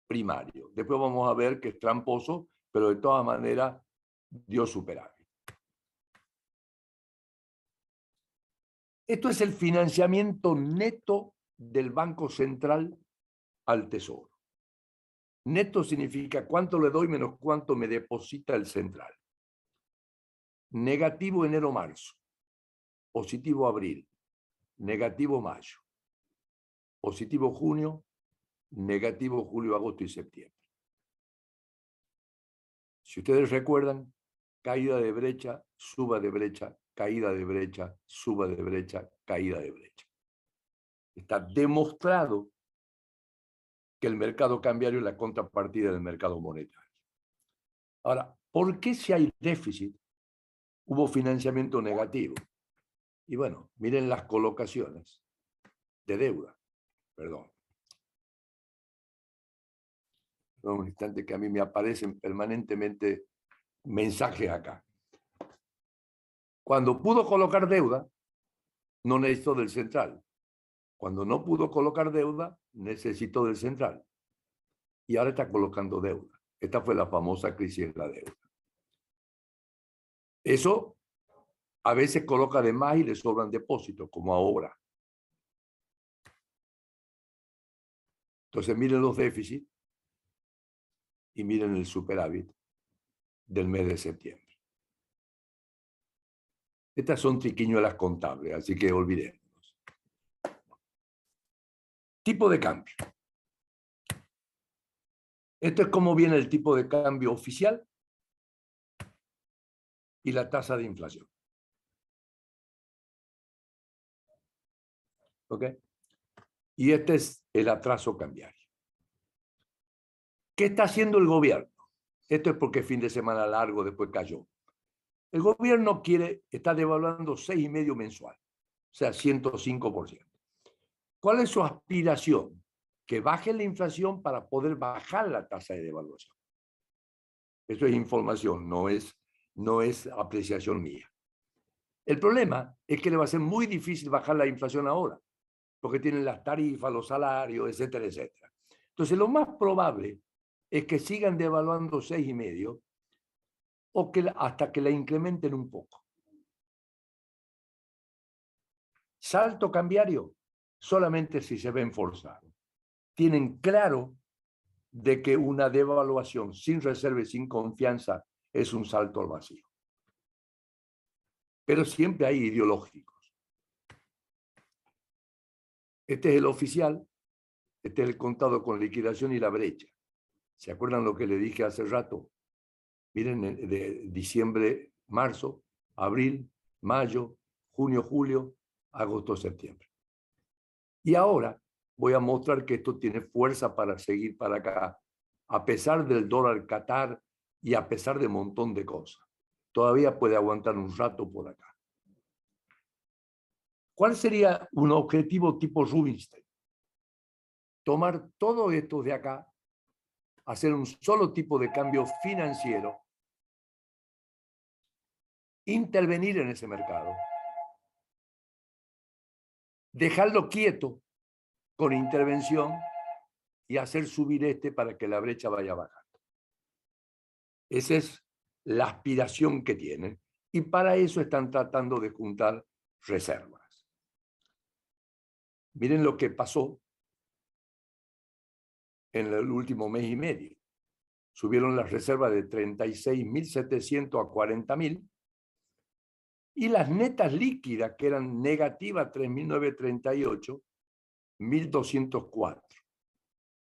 primario. Después vamos a ver que es tramposo, pero de todas maneras dio superávit. Esto es el financiamiento neto del Banco Central al Tesoro. Neto significa cuánto le doy menos cuánto me deposita el central. Negativo enero-marzo, positivo abril, negativo mayo, positivo junio, negativo julio, agosto y septiembre. Si ustedes recuerdan, caída de brecha, suba de brecha, caída de brecha, suba de brecha, caída de brecha. Está demostrado que el mercado cambiario es la contrapartida del mercado monetario. Ahora, ¿por qué si hay déficit hubo financiamiento negativo? Y bueno, miren las colocaciones de deuda. Perdón un instante que a mí me aparecen permanentemente mensajes acá. Cuando pudo colocar deuda, no necesitó del central. Cuando no pudo colocar deuda, necesitó del central. Y ahora está colocando deuda. Esta fue la famosa crisis de la deuda. Eso a veces coloca de más y le sobran depósitos, como ahora. Entonces miren los déficits y miren el superávit del mes de septiembre. Estas son triquiñuelas contables, así que olvidémonos. Tipo de cambio. Esto es cómo viene el tipo de cambio oficial y la tasa de inflación. ¿Ok? Y este es el atraso cambiario. ¿Qué está haciendo el gobierno? Esto es porque fin de semana largo después cayó. El gobierno está devaluando 6,5 mensual, o sea, 105%. ¿Cuál es su aspiración? Que baje la inflación para poder bajar la tasa de devaluación. Eso es información, no es apreciación mía. El problema es que le va a ser muy difícil bajar la inflación ahora, porque tienen las tarifas, los salarios, etcétera, etcétera. Entonces, lo más probable es que sigan devaluando 6,5 o hasta que la incrementen un poco. Salto cambiario, solamente si se ven forzados. Tienen claro de que una devaluación sin reserva y sin confianza es un salto al vacío. Pero siempre hay ideológicos. Este es el oficial, este es el contado con liquidación y la brecha. ¿Se acuerdan lo que le dije hace rato? Miren, de diciembre, marzo, abril, mayo, junio, julio, agosto, septiembre. Y ahora voy a mostrar que esto tiene fuerza para seguir para acá, a pesar del dólar Qatar y a pesar de un montón de cosas. Todavía puede aguantar un rato por acá. ¿Cuál sería un objetivo tipo Rubinstein? Tomar todo esto de acá, hacer un solo tipo de cambio financiero, intervenir en ese mercado, dejarlo quieto con intervención y hacer subir para que la brecha vaya bajando. Esa es la aspiración que tienen y para eso están tratando de juntar reservas. Miren lo que pasó en el último mes y medio. Subieron las reservas de 36.700 a 40.000 y las netas líquidas, que eran negativas 3.938, 1.204.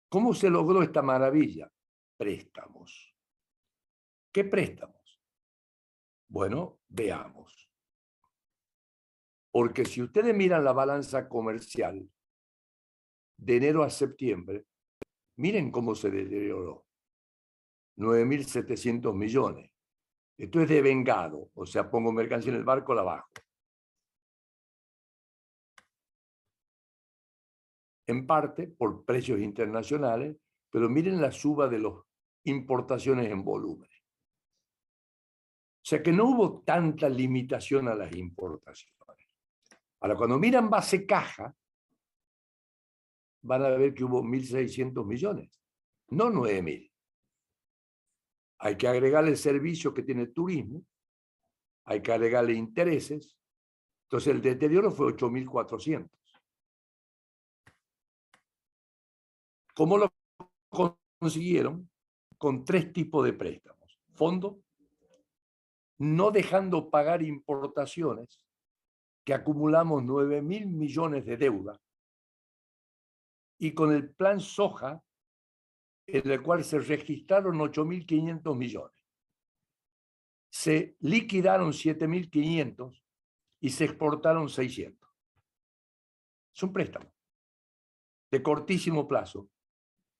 ¿Cómo se logró esta maravilla? Préstamos. ¿Qué préstamos? Bueno, veamos. Porque si ustedes miran la balanza comercial de enero a septiembre, miren cómo se deterioró. 9.700 millones. Esto es devengado, o sea, pongo mercancía en el barco, la bajo. En parte por precios internacionales, pero miren la suba de las importaciones en volumen. O sea que no hubo tanta limitación a las importaciones. Ahora, cuando miran base caja, van a ver que hubo 1.600 millones, no 9.000. Hay que agregarle el servicio que tiene turismo, hay que agregarle intereses, entonces el deterioro fue 8.400. ¿Cómo lo consiguieron? Con 3 tipos de préstamos. Fondo, no dejando pagar importaciones, que acumulamos 9.000 millones de deuda, y con el plan soja, en el cual se registraron 8.500 millones. Se liquidaron 7.500 y se exportaron 600. Es un préstamo de cortísimo plazo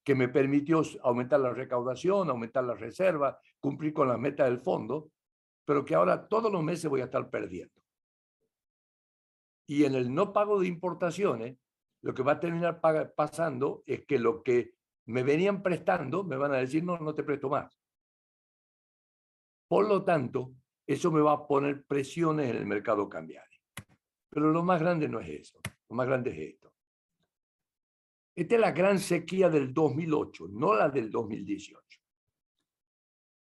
que me permitió aumentar la recaudación, aumentar la reserva, cumplir con las metas del fondo, pero que ahora todos los meses voy a estar perdiendo. Y en el no pago de importaciones, lo que va a terminar pasando es que lo que me venían prestando, me van a decir, no, no te presto más. Por lo tanto, eso me va a poner presiones en el mercado cambiario. Pero lo más grande no es eso, lo más grande es esto. Esta es la gran sequía del 2008, no la del 2018.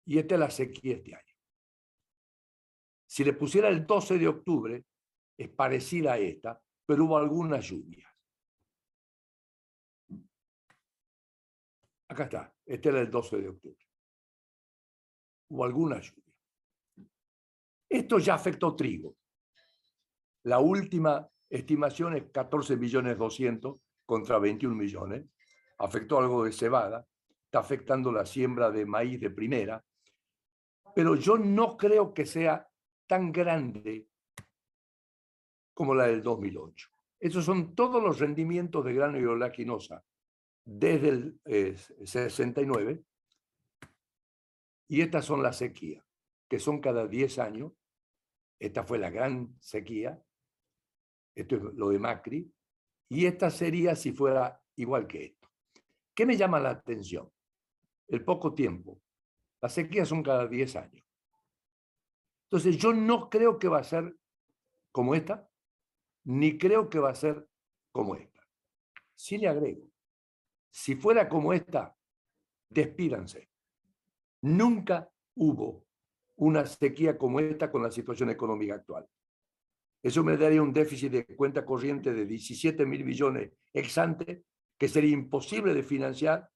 Y esta es la sequía este año. Si le pusiera el 12 de octubre, es parecida a esta, pero hubo algunas lluvias. Acá está, este era el 12 de octubre. Hubo algunas lluvias. Esto ya afectó trigo. La última estimación es 14.200.000 contra 21 millones. Afectó algo de cebada. Está afectando la siembra de maíz de primera. Pero yo no creo que sea tan grande como la del 2008. Esos son todos los rendimientos de grano y oleaginosa desde el 69. Y estas son las sequías, que son cada 10 años. Esta fue la gran sequía. Esto es lo de Macri. Y esta sería si fuera igual que esto. ¿Qué me llama la atención? El poco tiempo. Las sequías son cada 10 años. Entonces yo no creo que va a ser como esta, ni creo que va a ser como esta. Sí le agrego, si fuera como esta, despídanse. Nunca hubo una sequía como esta con la situación económica actual. Eso me daría un déficit de cuenta corriente de 17.000 millones ex ante, que sería imposible de financiar.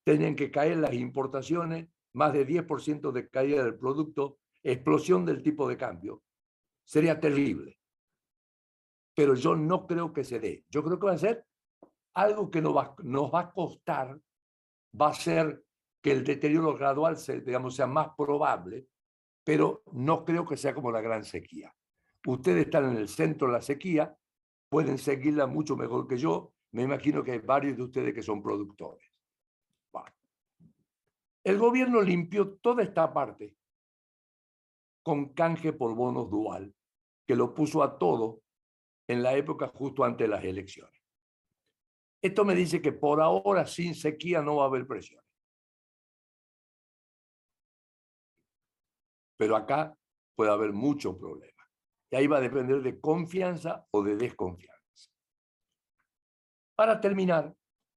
Tenían que caer las importaciones, más de 10% de caída del producto, explosión del tipo de cambio. Sería terrible. Pero yo no creo que se dé. Yo creo que va a ser algo que nos va a costar, va a ser que el deterioro gradual sea más probable, pero no creo que sea como la gran sequía. Ustedes están en el centro de la sequía, pueden seguirla mucho mejor que yo. Me imagino que hay varios de ustedes que son productores. Bueno. El gobierno limpió toda esta parte con canje por bonos dual, que lo puso a todo en la época justo antes de las elecciones. Esto me dice que por ahora sin sequía no va a haber presiones. Pero acá puede haber muchos problemas. Y ahí va a depender de confianza o de desconfianza. Para terminar,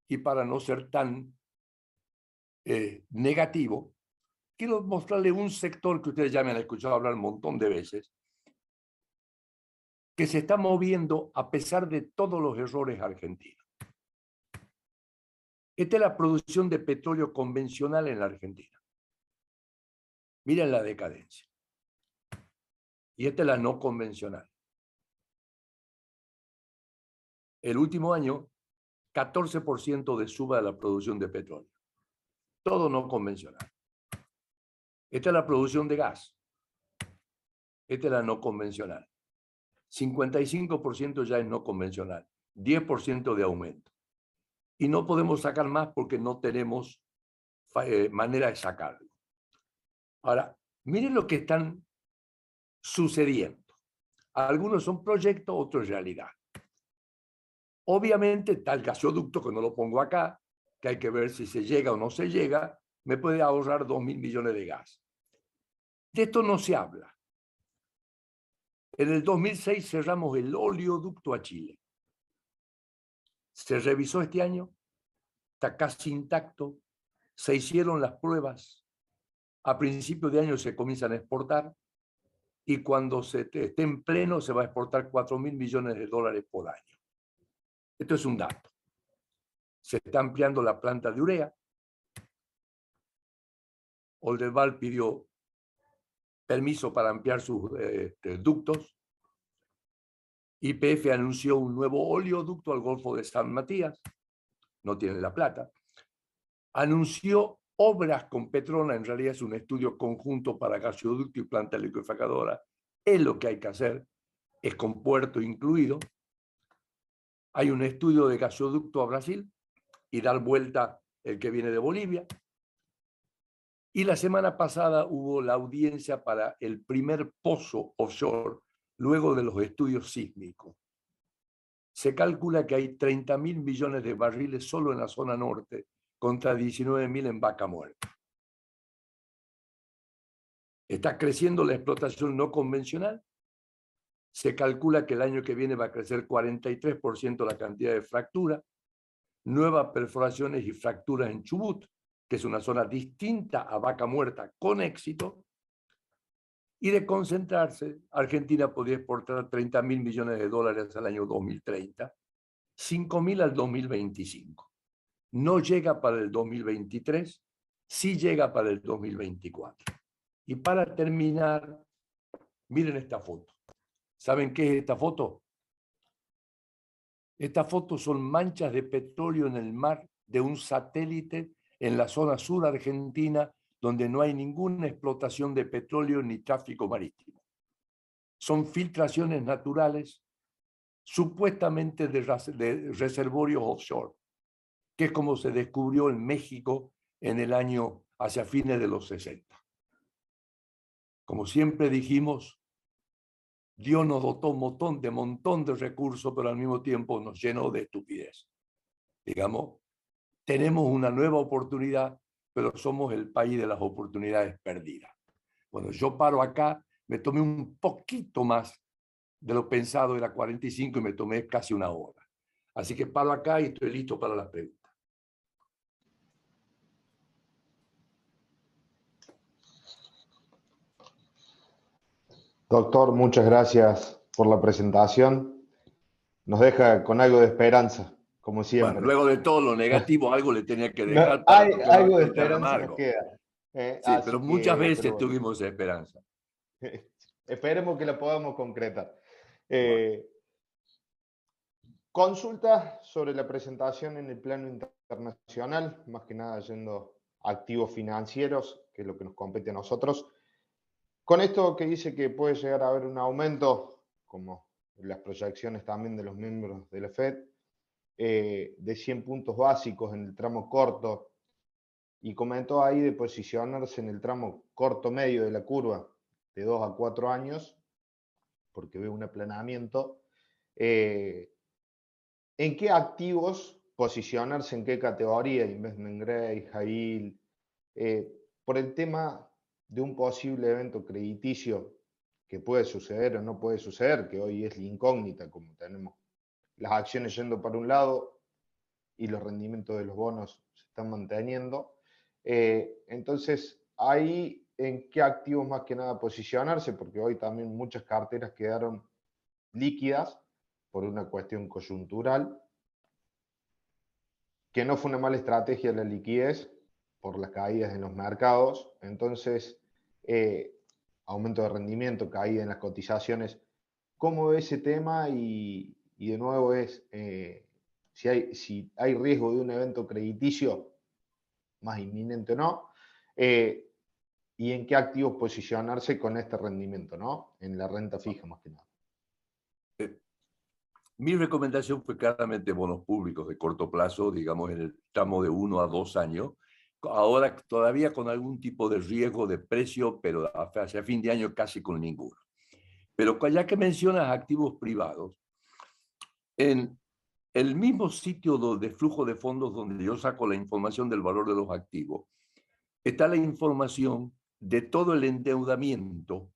y para no ser tan negativo, quiero mostrarle un sector que ustedes ya me han escuchado hablar un montón de veces, que se está moviendo a pesar de todos los errores argentinos. Esta es la producción de petróleo convencional en la Argentina. Miren la decadencia. Y esta es la no convencional. El último año, 14% de suba de la producción de petróleo. Todo no convencional. Esta es la producción de gas. Esta es la no convencional. 55% ya es no convencional. 10% de aumento. Y no podemos sacar más porque no tenemos manera de sacarlo. Ahora, miren lo que están sucediendo. Algunos son proyectos, otros realidad. Obviamente, tal gasoducto, que no lo pongo acá, que hay que ver si se llega o no se llega, me puede ahorrar 2.000 millones de gas. De esto no se habla. En el 2006 cerramos el oleoducto a Chile. Se revisó este año, está casi intacto, se hicieron las pruebas, a principio de año se comienzan a exportar y cuando esté en pleno se va a exportar 4.000 millones de dólares por año. Esto es un dato. se está ampliando la planta de urea. Oldelval pidió permiso para ampliar sus ductos. YPF anunció un nuevo oleoducto al Golfo de San Matías, no tiene la plata. Anunció obras con Petronas, en realidad es un estudio conjunto para gasoducto y planta liquefasadora. Es lo que hay que hacer, es con puerto incluido. Hay un estudio de gasoducto a Brasil y dar vuelta el que viene de Bolivia. Y la semana pasada hubo la audiencia para el primer pozo offshore, luego de los estudios sísmicos. Se calcula que hay 30.000 millones de barriles solo en la zona norte, contra 19.000 en Vaca Muerta. Está creciendo la explotación no convencional. Se calcula que el año que viene va a crecer 43% la cantidad de fractura. Nuevas perforaciones y fracturas en Chubut, que es una zona distinta a Vaca Muerta, con éxito. Y de concentrarse, Argentina podría exportar 30.000 millones de dólares al año 2030, 5.000 al 2025. No llega para el 2023, sí llega para el 2024. Y para terminar, miren esta foto. ¿Saben qué es esta foto? Estas fotos son manchas de petróleo en el mar de un satélite en la zona sur argentina, donde no hay ninguna explotación de petróleo ni tráfico marítimo. Son filtraciones naturales, supuestamente de reservorios offshore, que es como se descubrió en México en el año hacia fines de los 60. Como siempre dijimos, Dios nos dotó un montón de recursos, pero al mismo tiempo nos llenó de estupidez. Digamos, tenemos una nueva oportunidad, pero somos el país de las oportunidades perdidas. Bueno, yo paro acá, me tomé un poquito más de lo pensado, era 45 y me tomé casi una hora. Así que paro acá y estoy listo para las preguntas. Doctor, muchas gracias por la presentación. Nos deja con algo de esperanza, como siempre. Bueno, luego de todo lo negativo, algo le tenía que No, dejar para no algo de quedarme tan esperanza nos amargo. queda. Sí, pero muchas veces Bueno. tuvimos esperanza. Esperemos que la podamos concretar. Bueno. Consulta sobre la presentación en el plano internacional, más que nada yendo a activos financieros, que es lo que nos compete a nosotros. Con esto que dice que puede llegar a haber un aumento, como las proyecciones también de los miembros de la Fed, de 100 puntos básicos en el tramo corto, y comentó ahí de posicionarse en el tramo corto-medio de la curva, de 2 a 4 años, porque ve un aplanamiento. ¿En qué activos posicionarse, en qué categoría? Investment grade, high yield, por el tema de un posible evento crediticio que puede suceder o no puede suceder, que hoy es la incógnita, como tenemos las acciones yendo para un lado y los rendimientos de los bonos se están manteniendo. Entonces, ahí en qué activos más que nada posicionarse, porque hoy también muchas carteras quedaron líquidas por una cuestión coyuntural, que no fue una mala estrategia la liquidez por las caídas en los mercados. Entonces, aumento de rendimiento, caída en las cotizaciones. ¿Cómo ve ese tema? Y de nuevo es, si hay riesgo de un evento crediticio, más inminente o no, y en qué activos posicionarse con este rendimiento, ¿no? En la renta fija más que nada. Mi recomendación fue claramente bonos públicos de corto plazo, digamos en el tramo de 1 a 2 años. Ahora todavía con algún tipo de riesgo de precio, pero hacia fin de año casi con ninguno. Pero ya que mencionas activos privados, en el mismo sitio de flujo de fondos donde yo saco la información del valor de los activos, está la información de todo el endeudamiento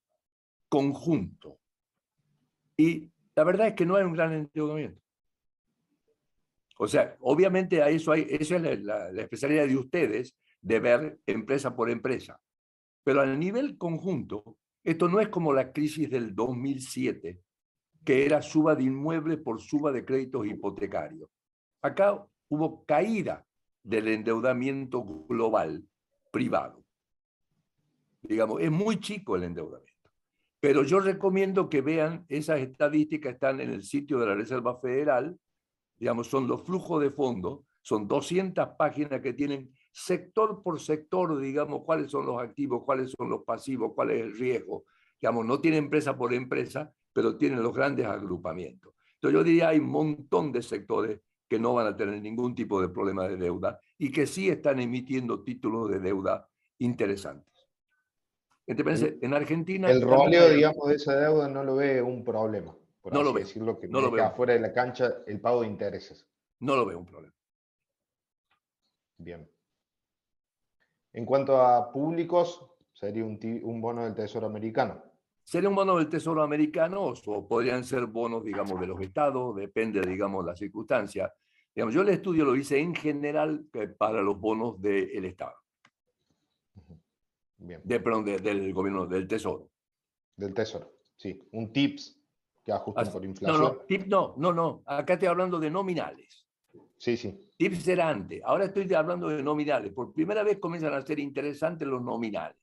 conjunto. Y la verdad es que no hay un gran endeudamiento. O sea, obviamente a eso esa es la especialidad de ustedes, de ver empresa por empresa. Pero a nivel conjunto, esto no es como la crisis del 2007, que era suba de inmuebles por suba de créditos hipotecarios. Acá hubo caída del endeudamiento global privado. Digamos, es muy chico el endeudamiento. Pero yo recomiendo que vean esas estadísticas, están en el sitio de la Reserva Federal, digamos, son los flujos de fondos, son 200 páginas que tienen sector por sector, digamos, cuáles son los activos, cuáles son los pasivos, cuál es el riesgo. Digamos, no tiene empresa por empresa, pero tienen los grandes agrupamientos. Entonces yo diría, hay un montón de sectores que no van a tener ningún tipo de problema de deuda y que sí están emitiendo títulos de deuda interesantes. En Argentina El también roleo, hay... digamos, de esa deuda no lo ve un problema, por No lo así veo, decirlo, que no me lo deje veo, afuera de la cancha el pago de intereses. no lo veo un problema. Bien. En cuanto a públicos, sería un bono del Tesoro americano. Sería un bono del Tesoro americano o podrían ser bonos, digamos, de los estados, depende, digamos, la circunstancia. Digamos, yo el estudio lo hice en general para los bonos del Estado, Bien. perdón, del gobierno, del Tesoro. Del Tesoro, sí. Un TIPS que ajusten por No, inflación. no, no. Acá estoy hablando de nominales. Sí, sí. TIPS era antes, ahora estoy hablando de nominales. Por primera vez comienzan a ser interesantes los nominales.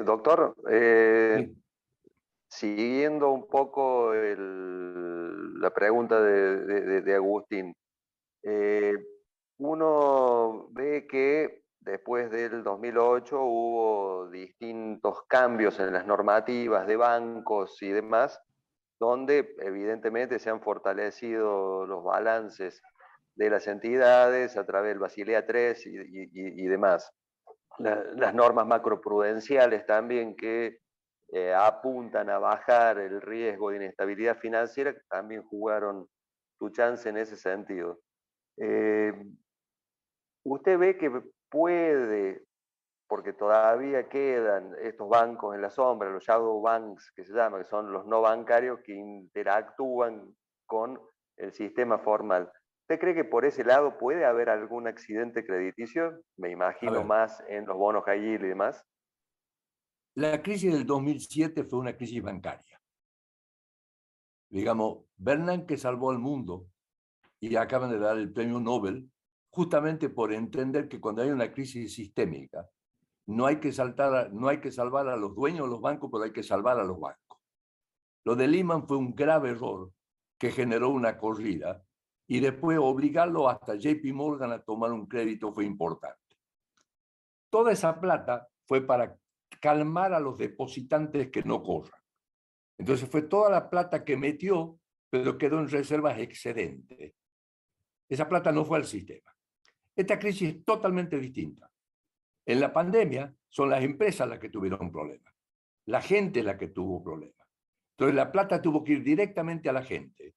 Doctor, Sí. siguiendo un poco la pregunta de Agustín, eh, uno ve que después del 2008 hubo distintos cambios en las normativas de bancos y demás, donde evidentemente se han fortalecido los balances de las entidades a través del Basilea III y demás. Las normas macroprudenciales también que apuntan a bajar el riesgo de inestabilidad financiera, que también jugaron su chance en ese sentido. ¿Usted ve que puede, porque todavía quedan estos bancos en la sombra, los shadow banks que se llaman, que son los no bancarios que interactúan con el sistema formal? ¿Usted cree que por ese lado puede haber algún accidente crediticio? Me A imagino ver, más en los bonos high yield y demás. la crisis del 2007 fue una crisis bancaria. Digamos, Bernanke salvó al mundo y acaban de dar el premio Nobel justamente por entender que cuando hay una crisis sistémica, no hay que salvar a los dueños de los bancos, pero hay que salvar a los bancos. Lo de Lehman fue un grave error que generó una corrida y después obligarlo hasta JP Morgan a tomar un crédito fue importante. Toda esa plata fue para calmar a los depositantes que no corran. Entonces fue toda la plata que metió, pero quedó en reservas excedentes. Esa plata no fue al sistema. Esta crisis es totalmente distinta. En la pandemia son las empresas las que tuvieron problemas. La gente es la que tuvo problemas. Entonces la plata tuvo que ir directamente a la gente.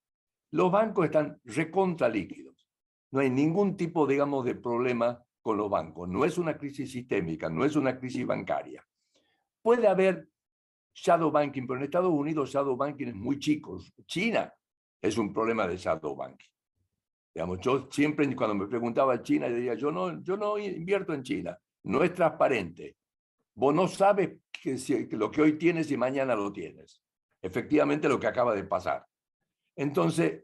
Los bancos están recontra líquidos. No hay ningún tipo, digamos, de problema con los bancos. No es una crisis sistémica, no es una crisis bancaria. Puede haber shadow banking, pero en Estados Unidos shadow banking es muy chico. China es un problema de shadow banking. Digamos, yo siempre cuando me preguntaba a China, yo decía, yo no invierto en China, no es transparente. Vos no sabes que lo que hoy tienes y mañana lo tienes. Efectivamente lo que acaba de pasar. Entonces,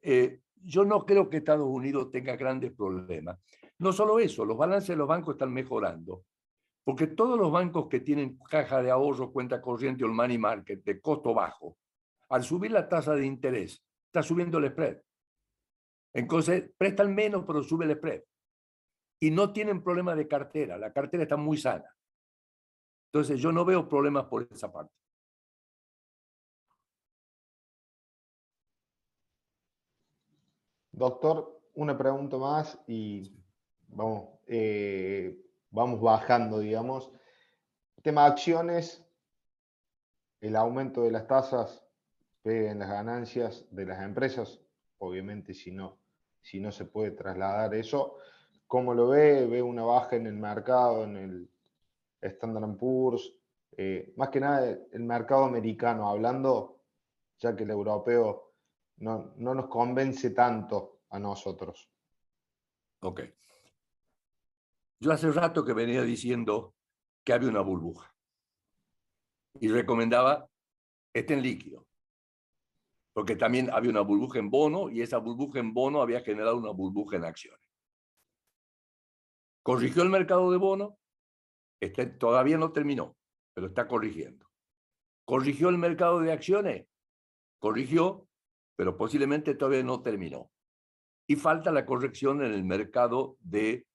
yo no creo que Estados Unidos tenga grandes problemas. No solo eso, los balances de los bancos están mejorando, porque todos los bancos que tienen caja de ahorro, cuenta corriente o el money market de costo bajo, al subir la tasa de interés, está subiendo el spread. Entonces, prestan menos, pero sube el spread. Y no tienen problema de cartera, la cartera está muy sana. Entonces, yo no veo problemas por esa parte. Doctor, una pregunta más y vamos, vamos bajando, digamos. Tema acciones, el aumento de las tasas pega en las ganancias de las empresas. Obviamente, si no se puede trasladar eso, ¿cómo lo ve? ¿Ve una baja en el mercado, en el Standard Poor's? Más que nada el mercado americano, hablando, ya que el europeo no nos convence tanto a nosotros. Ok. Yo hace rato que venía diciendo que había una burbuja y recomendaba estén líquido. porque también había una burbuja en bono y esa burbuja en bono había generado una burbuja en acciones. Corrigió el mercado de bono, todavía no terminó, pero está corrigiendo. Corrigió el mercado de acciones, corrigió, pero posiblemente todavía no terminó. Y falta la corrección en el mercado de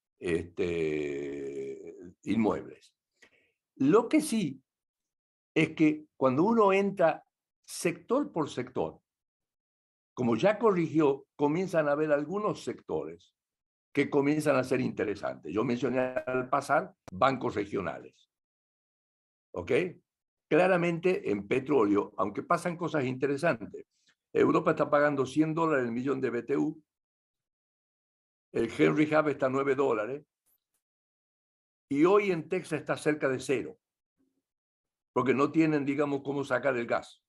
inmuebles. Lo que sí es que cuando uno entra sector por sector, como ya corrigió, comienzan a haber algunos sectores que comienzan a ser interesantes. Yo mencioné al pasar bancos regionales. ¿Ok? Claramente en petróleo, aunque pasan cosas interesantes, Europa está pagando $100 el millón de BTU, el Henry Hub está a $9, y hoy en Texas está cerca de 0, porque no tienen, digamos, cómo sacar el gas.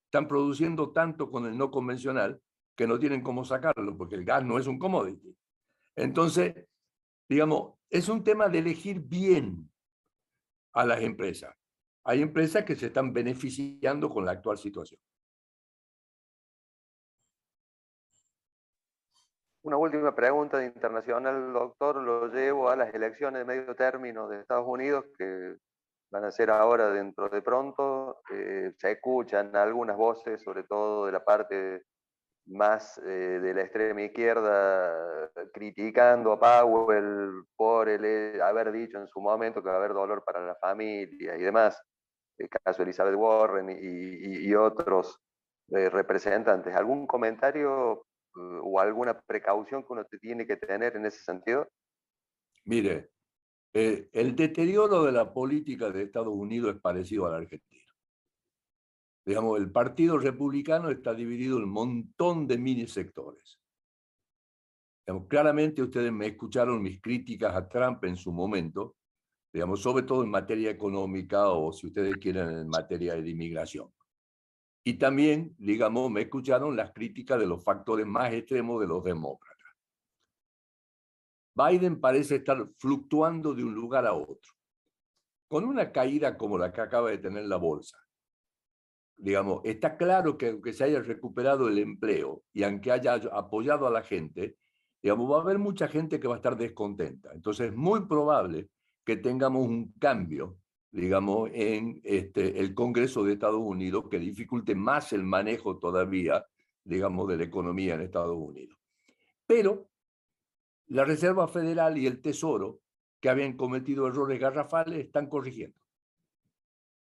Están produciendo tanto con el no convencional que no tienen cómo sacarlo, porque el gas no es un commodity. Entonces, digamos, es un tema de elegir bien a las empresas. Hay empresas que se están beneficiando con la actual situación. Una última pregunta de internacional, doctor. Lo llevo a las elecciones de medio término de Estados Unidos, que van a ser ahora dentro de pronto. Se escuchan algunas voces, sobre todo de la parte más de la extrema izquierda, criticando a Powell por haber dicho en su momento que va a haber dolor para la familia y demás. El caso de Elizabeth Warren y otros representantes. ¿Algún comentario o alguna precaución que uno tiene que tener en ese sentido? Mire, el deterioro de la política de Estados Unidos es parecido a la Argentina. Digamos, el Partido Republicano está dividido en un montón de mini sectores. Digamos, claramente ustedes me escucharon mis críticas a Trump en su momento, digamos, sobre todo en materia económica o, si ustedes quieren, en materia de inmigración. Y también, digamos, me escucharon las críticas de los factores más extremos de los demócratas. Biden parece estar fluctuando de un lugar a otro. Con una caída como la que acaba de tener la bolsa, digamos, está claro que aunque se haya recuperado el empleo y aunque haya apoyado a la gente, digamos, va a haber mucha gente que va a estar descontenta. Entonces es muy probable que tengamos un cambio, digamos, en el Congreso de Estados Unidos que dificulte más el manejo todavía, digamos, de la economía en Estados Unidos. Pero la Reserva Federal y el Tesoro, que habían cometido errores garrafales, están corrigiendo.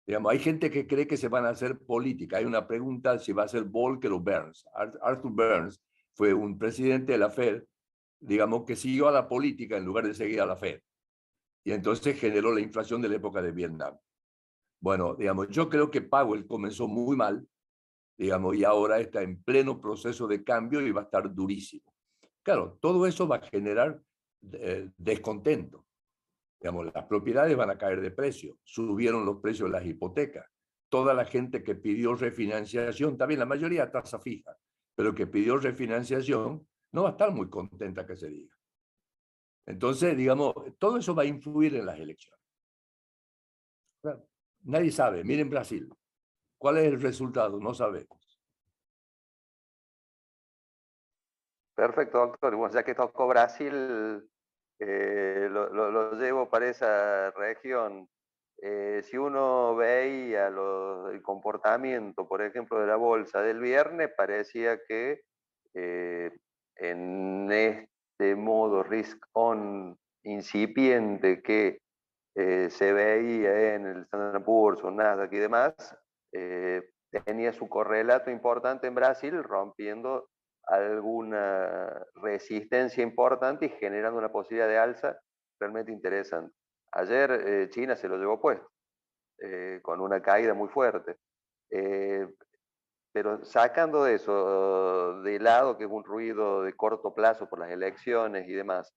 Digamos, hay gente que cree que se van a hacer política. Hay una pregunta si va a ser Volcker o Burns. Arthur Burns fue un presidente de la Fed, digamos, que siguió a la política en lugar de seguir a la Fed. Y entonces generó la inflación de la época de Vietnam. Bueno, digamos, yo creo que Powell comenzó muy mal, digamos, y ahora está en pleno proceso de cambio y va a estar durísimo. Claro, todo eso va a generar descontento. Digamos, las propiedades van a caer de precio, subieron los precios de las hipotecas. Toda la gente que pidió refinanciación, también la mayoría a tasa fija, pero que pidió refinanciación, no va a estar muy contenta que se diga. Entonces, digamos, todo eso va a influir en las elecciones. Nadie sabe, miren Brasil. ¿Cuál es el resultado? No sabemos. Perfecto, doctor. Bueno, ya que tocó Brasil, lo llevo para esa región. Si uno veía el comportamiento, por ejemplo, de la bolsa del viernes, parecía que en este modo risk-on incipiente que se veía en el Standard Poor's o Nasdaq y demás, tenía su correlato importante en Brasil, rompiendo alguna resistencia importante y generando una posibilidad de alza realmente interesante. Ayer China se lo llevó puesto, con una caída muy fuerte. Pero sacando de eso de lado, que es un ruido de corto plazo por las elecciones y demás,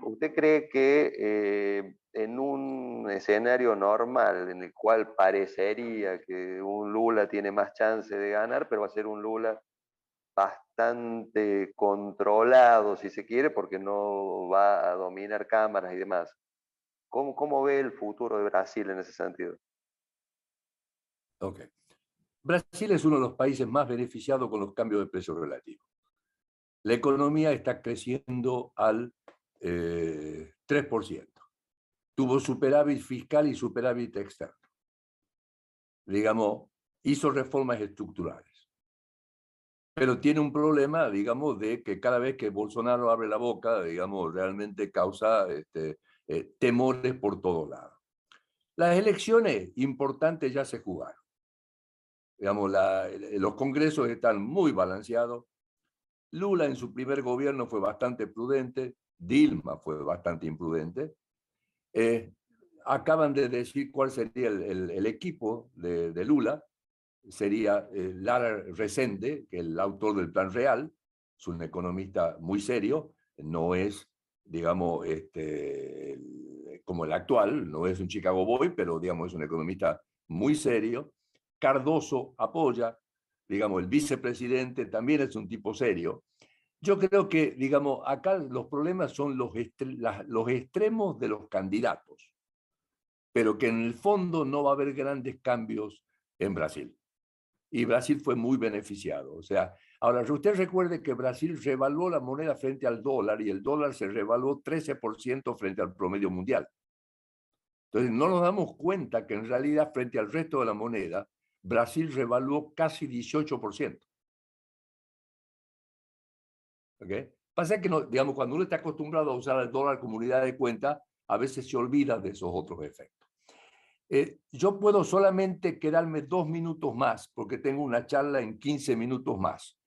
¿usted cree que en un escenario normal en el cual parecería que un Lula tiene más chance de ganar, pero va a ser un Lula bastante controlado, si se quiere, porque no va a dominar cámaras y demás? ¿Cómo ve el futuro de Brasil en ese sentido? Ok. Brasil es uno de los países más beneficiados con los cambios de precios relativos. La economía está creciendo al 3%. Tuvo superávit fiscal y superávit externo. Digamos, hizo reformas estructurales. Pero tiene un problema, digamos, de que cada vez que Bolsonaro abre la boca, digamos, realmente causa temores por todos lados. Las elecciones importantes ya se jugaron. Digamos, los congresos están muy balanceados. Lula en su primer gobierno fue bastante prudente, Dilma fue bastante imprudente. Acaban de decir cuál sería el equipo de Lula. Sería Lara Resende, que es el autor del Plan Real, es un economista muy serio, no es, digamos, como el actual, no es un Chicago Boy, pero digamos es un economista muy serio. Cardoso apoya, digamos, el vicepresidente también es un tipo serio. Yo creo que, digamos, acá los problemas son los extremos de los candidatos, pero que en el fondo no va a haber grandes cambios en Brasil. Y Brasil fue muy beneficiado. O sea, ahora, usted recuerde que Brasil revaluó la moneda frente al dólar y el dólar se revaluó 13% frente al promedio mundial. Entonces, no nos damos cuenta que en realidad frente al resto de la moneda, Brasil revaluó casi 18%. ¿Okay? Pasa que, no, digamos, cuando uno está acostumbrado a usar el dólar como unidad de cuenta, a veces se olvida de esos otros efectos. Yo puedo solamente quedarme 2 minutos más, porque tengo una charla en 15 minutos más.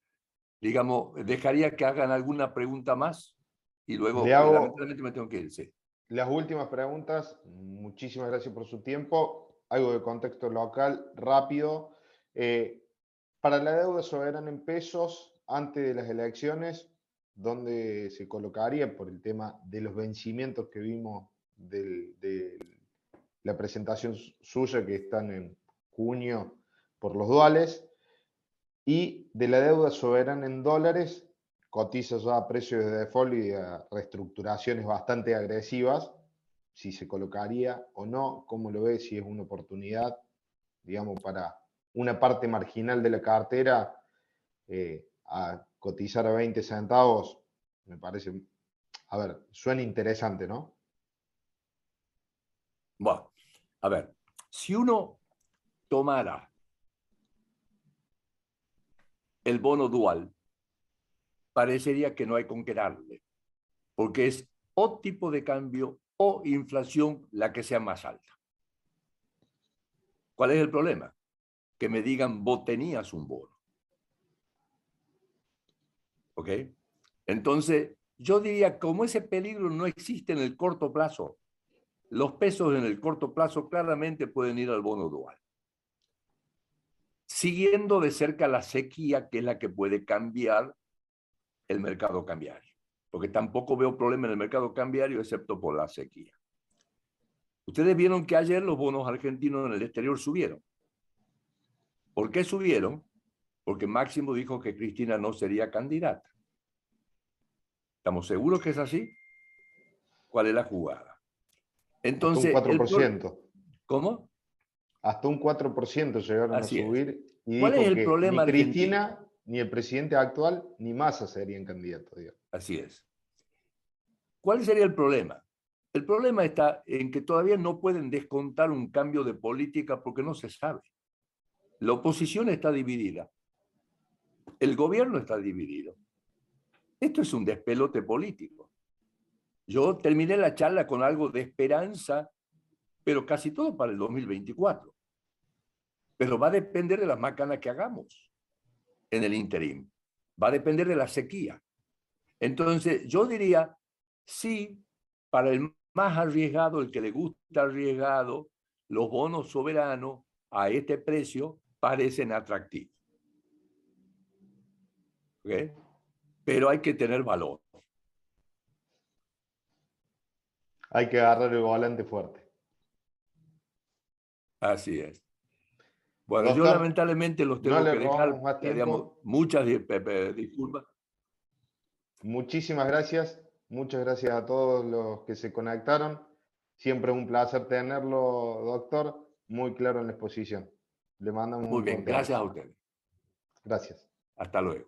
Digamos, dejaría que hagan alguna pregunta más y luego, Le hago lamentablemente, me tengo que ir. Sí. las últimas preguntas. Muchísimas gracias por su tiempo. Algo de contexto local, rápido. Para la deuda soberana en pesos, antes de las elecciones, ¿dónde se colocaría por el tema de los vencimientos que vimos de la presentación suya, que están en junio por los duales? Y de la deuda soberana en dólares, cotiza ya a precios de default y a reestructuraciones bastante agresivas. Si se colocaría o no, cómo lo ve, si es una oportunidad, digamos, para una parte marginal de la cartera, a cotizar a 20 centavos, me parece, a ver, suena interesante, ¿no? Bueno, a ver, si uno tomara el bono dual, parecería que no hay con qué darle, porque es o tipo de cambio o inflación la que sea más alta. ¿Cuál es el problema? Que me digan, vos tenías un bono. ¿Ok? Entonces, yo diría, como ese peligro no existe en el corto plazo, los pesos en el corto plazo claramente pueden ir al bono dual. Siguiendo de cerca la sequía, que es la que puede cambiar el mercado cambiario. Porque tampoco veo problema en el mercado cambiario, excepto por la sequía. Ustedes vieron que ayer los bonos argentinos en el exterior subieron. ¿Por qué subieron? Porque Máximo dijo que Cristina no sería candidata. ¿Estamos seguros que es así? ¿Cuál es la jugada? Hasta un Entonces, 4%. ¿cómo? Hasta un 4% llegaron a Así es. subir y ¿Cuál es dijo el que problema ni argentino? Cristina, ni el presidente actual, ni Massa serían candidatos. Digamos. Así es. ¿Cuál sería el problema? El problema está en que todavía no pueden descontar un cambio de política porque no se sabe. La oposición está dividida. El gobierno está dividido. Esto es un despelote político. Yo terminé la charla con algo de esperanza, pero casi todo para el 2024. Pero va a depender de las macanas que hagamos en el interim. Va a depender de la sequía. Entonces, yo diría, sí, para el más arriesgado, el que le gusta arriesgado, los bonos soberanos a este precio parecen atractivos. ¿Okay? Pero hay que tener valor. Hay que agarrar el volante fuerte. Así es. Bueno, yo Doctor, lamentablemente los no tengo le que robamos dejar, más digamos, tiempo. muchas disculpas. Muchísimas gracias. Muchas gracias a todos los que se conectaron. Siempre es un placer tenerlo, doctor. Muy claro en la exposición. Le mandamos Muy un bien, fuerte gracias a abrazo. ustedes. Gracias. Hasta luego.